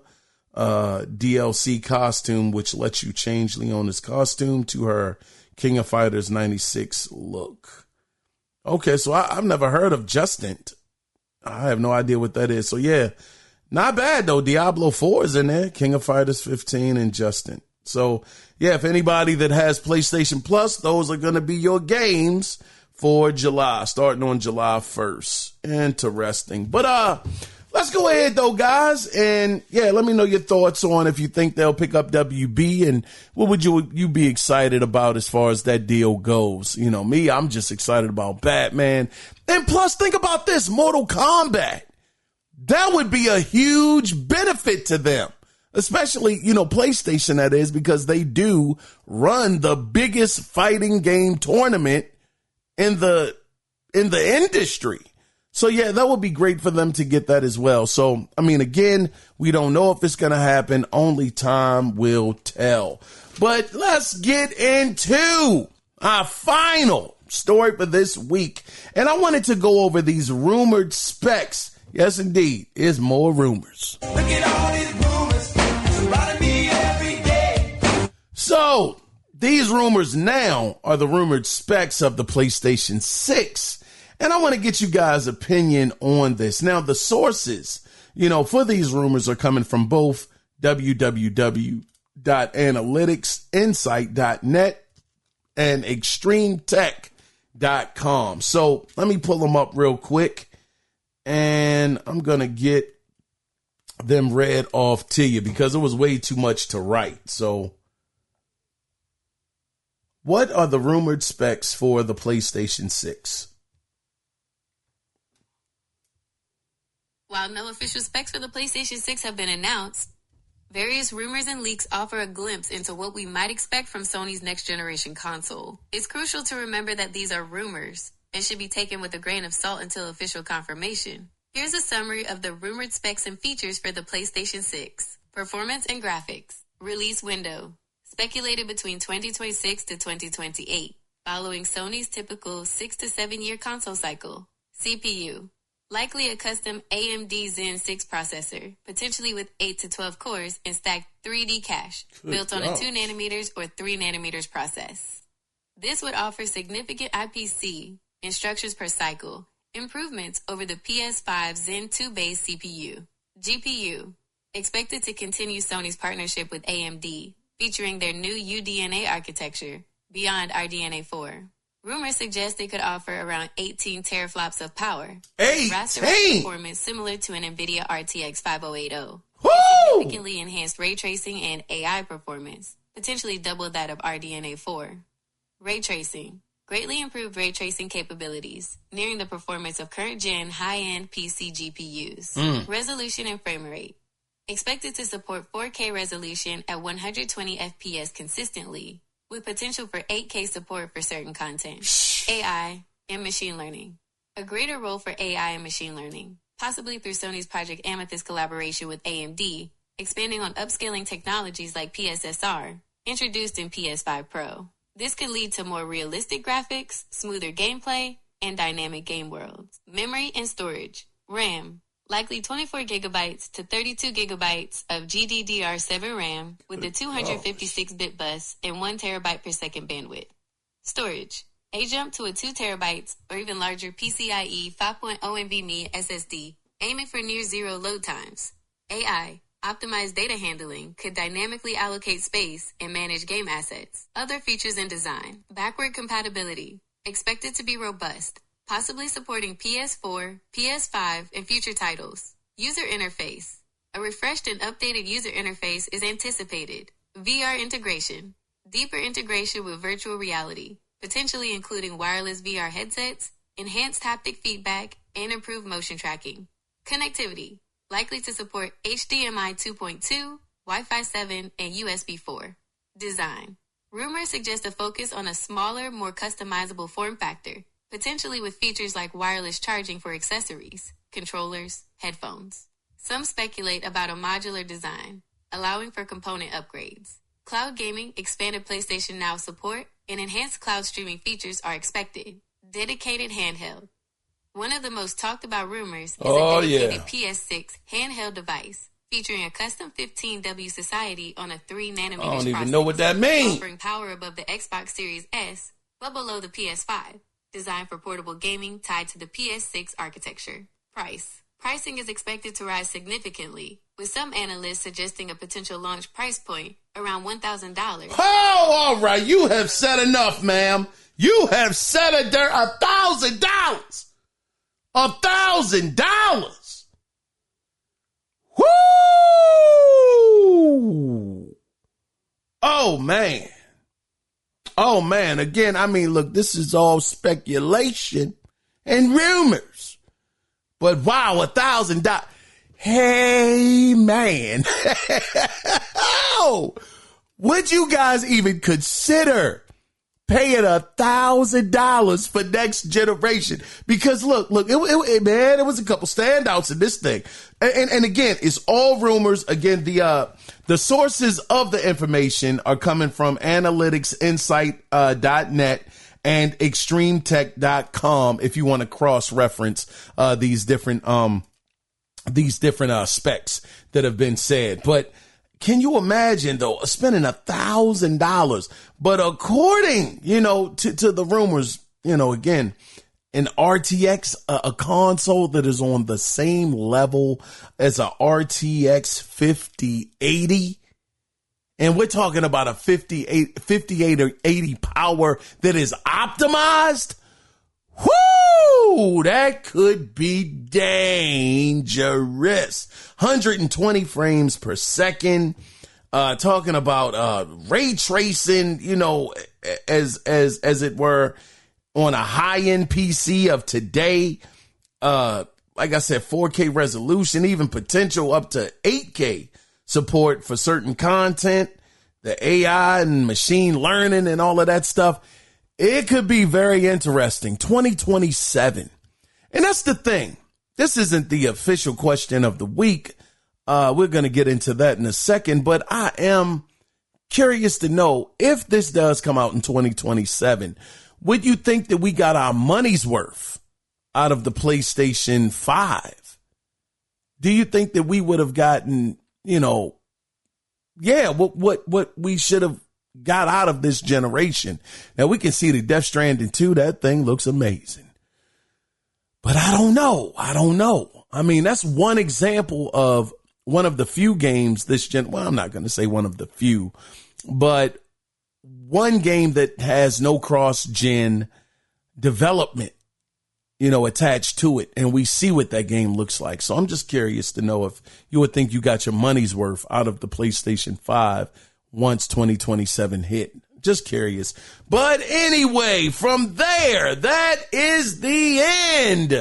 DLC costume, which lets you change Leona's costume to her King of Fighters 96 look. Okay, so I've never heard of Jusant. I have no idea what that is. So yeah, not bad though. Diablo 4 is in there, King of Fighters 15 and Jusant. So yeah, if anybody that has PlayStation Plus, those are going to be your games for July, starting on July 1st. Interesting. But let's go ahead though, guys. And yeah, let me know your thoughts on if you think they'll pick up WB and what would you be excited about as far as that deal goes. You know, me, I'm just excited about Batman. And plus, think about this, Mortal Kombat. That would be a huge benefit to them, especially, you know, PlayStation, that is, because they do run the biggest fighting game tournament in the industry. So yeah, that would be great for them to get that as well. So, I mean, again, we don't know if it's going to happen. Only time will tell. But let's get into our final story for this week. And I wanted to go over these rumored specs. Yes, indeed. It's more rumors. Look at all these rumors surrounding me every day. So these rumors now are the rumored specs of the PlayStation 6. And I want to get you guys' opinion on this. Now, the sources, you know, for these rumors are coming from both www.analyticsinsight.net and extremetech.com. So let me pull them up real quick. And I'm going to get them read off to you because it was way too much to write. So what are the rumored specs for the PlayStation 6? While no official specs for the PlayStation 6 have been announced, various rumors and leaks offer a glimpse into what we might expect from Sony's next generation console. It's crucial to remember that these are rumors and should be taken with a grain of salt until official confirmation. Here's a summary of the rumored specs and features for the PlayStation 6. Performance and graphics. Release window. Speculated between 2026 to 2028, following Sony's typical 6 to 7 year console cycle. CPU. Likely a custom AMD Zen 6 processor, potentially with 8 to 12 cores and stacked 3D cache, built on a 2 nanometers or 3 nanometers process. This would offer significant IPC, instructions per cycle, improvements over the PS5 Zen 2 base CPU. GPU, expected to continue Sony's partnership with AMD, featuring their new UDNA architecture, beyond RDNA 4. Rumors suggest they could offer around 18 teraflops of power. 18! Rasterized performance similar to an NVIDIA RTX 5080. Significantly enhanced ray tracing and AI performance, potentially double that of RDNA 4. Ray tracing. Greatly improved ray tracing capabilities, nearing the performance of current-gen high-end PC GPUs. Resolution and frame rate. Expected to support 4K resolution at 120 FPS consistently, with potential for 8K support for certain content. AI and machine learning. A greater role for AI and machine learning, possibly through Sony's Project Amethyst collaboration with AMD, expanding on upscaling technologies like PSSR, introduced in PS5 Pro. This could lead to more realistic graphics, smoother gameplay, and dynamic game worlds. Memory and storage. RAM. Likely 24 gigabytes to 32 gigabytes of GDDR7 RAM with a 256-bit bus and 1 terabyte per second bandwidth. Storage. A jump to a 2 terabytes or even larger PCIe 5.0 NVMe SSD, aiming for near zero load times. AI. Optimized data handling could dynamically allocate space and manage game assets. Other features and design. Backward compatibility. Expected to be robust, possibly supporting PS4, PS5, and future titles. User interface. A refreshed and updated user interface is anticipated. VR integration. Deeper integration with virtual reality, potentially including wireless VR headsets, enhanced haptic feedback, and improved motion tracking. Connectivity. Likely to support HDMI 2.2, Wi-Fi 7, and USB 4. Design. Rumors suggest a focus on a smaller, more customizable form factor, potentially with features like wireless charging for accessories, controllers, headphones. Some speculate about a modular design, allowing for component upgrades. Cloud gaming, expanded PlayStation Now support, and enhanced cloud streaming features are expected. Dedicated handheld. One of the most talked about rumors is a dedicated PS6 handheld device featuring a custom 15W Society on a 3nm. I don't even know what that means. Offering power above the Xbox Series S, but below the PS5. Designed for portable gaming tied to the PS6 architecture. Pricing is expected to rise significantly, with some analysts suggesting a potential launch price point around $1,000. Oh, all right. You have said enough, ma'am. You have said $1,000. $1,000. Woo! Oh, man. Oh, man. Again, I mean, look, this is all speculation and rumors. But wow, $1,000. Hey, man. Would you guys even consider paying $1,000 for next generation? Because look, it was a couple standouts in this thing. And again, it's all rumors. Again, the sources of the information are coming from analyticsinsight.net and extremetech.com if you want to cross-reference these different specs that have been said. But can you imagine, though, spending $1,000? But according, to the rumors, again, an RTX, a console that is on the same level as a RTX 5080. And we're talking about a 58 or 80 power that is optimized. Whoo! That could be dangerous. 120 frames per second. Talking about ray tracing, as it were, on a high-end PC of today. Like I said, 4K resolution, even potential up to 8K support for certain content, the AI and machine learning and all of that stuff. It could be very interesting. 2027. And that's the thing. This isn't the official question of the week. We're going to get into that in a second, but I am curious to know if this does come out in 2027, would you think that we got our money's worth out of the PlayStation 5? Do you think that we would have gotten, what we should have got out of this generation? Now we can see the Death Stranding 2. That thing looks amazing, but I don't know. I mean, that's one example of one of the few games well, I'm not going to say one of the few, but one game that has no cross-gen development, attached to it. And we see what that game looks like. So I'm just curious to know if you would think you got your money's worth out of the PlayStation 5 once 2027 hit. Just curious. But anyway, from there, that is the end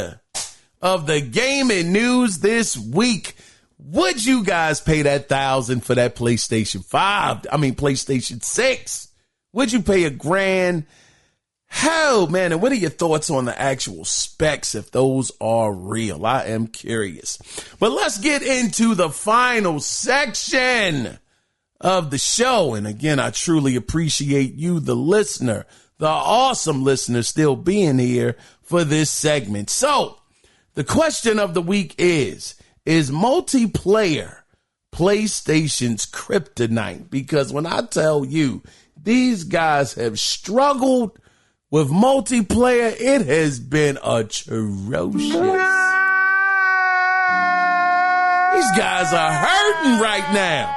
of the gaming news this week. Would you guys pay that $1,000 for that PlayStation 5? I mean, PlayStation 6? Would you pay $1,000? Hell, man. And what are your thoughts on the actual specs, if those are real? I am curious. But let's get into the final section of the show. And again, I truly appreciate you, the listener, the awesome listener, still being here for this segment. So the question of the week is multiplayer PlayStation's kryptonite? Because when I tell you these guys have struggled with multiplayer, it has been atrocious. These guys are hurting right now.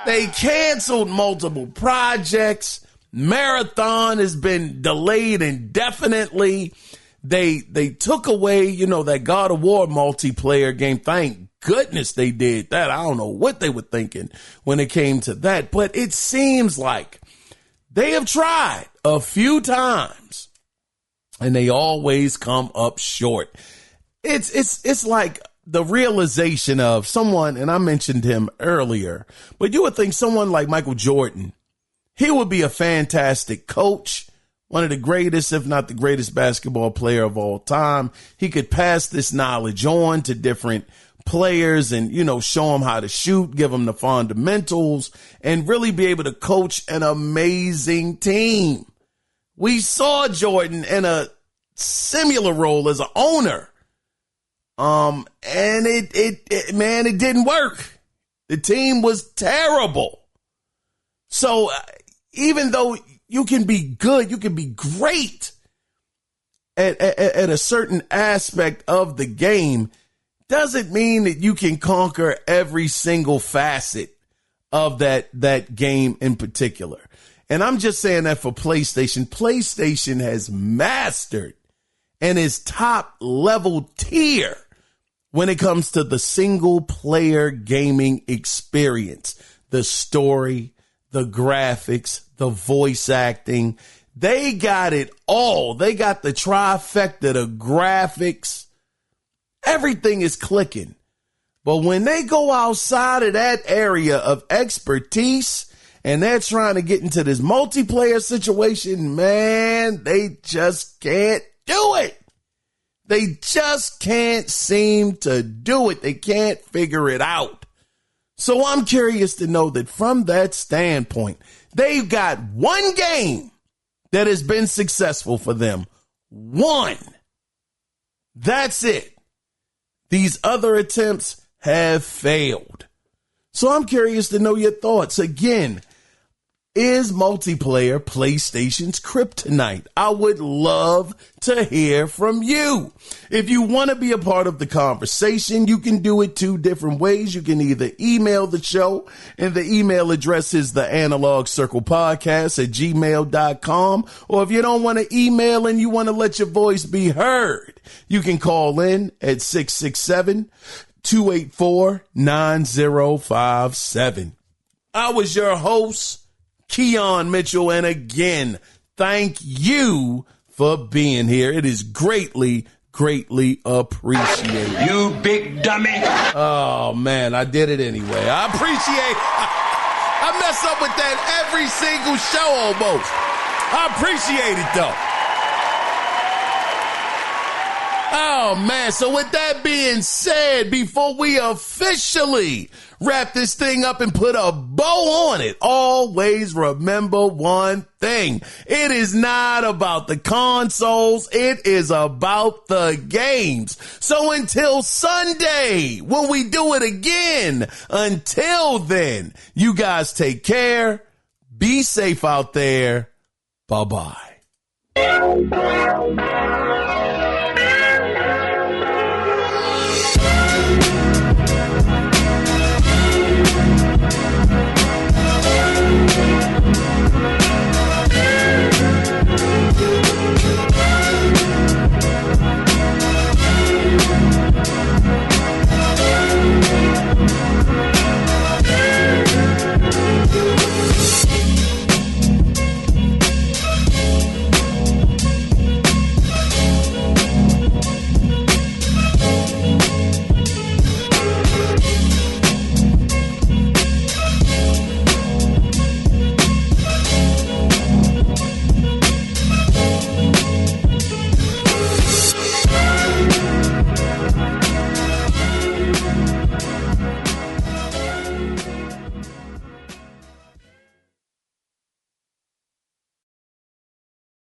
They canceled multiple projects. Marathon has been delayed indefinitely. They took away, that God of War multiplayer game. Thank goodness they did that. I don't know what they were thinking when it came to that, but it seems like they have tried a few times and they always come up short. It's like the realization of someone, and I mentioned him earlier, but you would think someone like Michael Jordan, he would be a fantastic coach, one of the greatest, if not the greatest basketball player of all time. He could pass this knowledge on to different players and, show them how to shoot, give them the fundamentals, and really be able to coach an amazing team. We saw Jordan in a similar role as an owner. And it didn't work. The team was terrible. So even though you can be good, you can be great at a certain aspect of the game, doesn't mean that you can conquer every single facet of that game in particular. And I'm just saying that for PlayStation. PlayStation has mastered and is top level tier when it comes to the single player gaming experience, the story, the graphics, the voice acting. They got it all. They got the trifecta, the graphics. Everything is clicking. But when they go outside of that area of expertise and they're trying to get into this multiplayer situation, man, they just can't do it. They just can't seem to do it. They can't figure it out. So I'm curious to know that from that standpoint, they've got one game that has been successful for them. One. That's it. These other attempts have failed. So I'm curious to know your thoughts. Again, is multiplayer PlayStation's kryptonite? I would love to hear from you. If you want to be a part of the conversation, you can do it two different ways. You can either email the show, and the email address is theanalogcirclepodcast@gmail.com. Or if you don't want to email and you want to let your voice be heard, you can call in at 667-284-9057. I was your host, Kiaun Mitchell, and again, thank you for being here. It is greatly appreciated. You big dummy. Oh, man, I did it anyway. I appreciate I mess up with that every single show almost. I appreciate it, though. Oh, man. So with that being said, before we officially wrap this thing up and put a bow on it, always remember one thing. It is not about the consoles. It is about the games. So until Sunday, when we do it again, until then, you guys take care. Be safe out there. Bye-bye.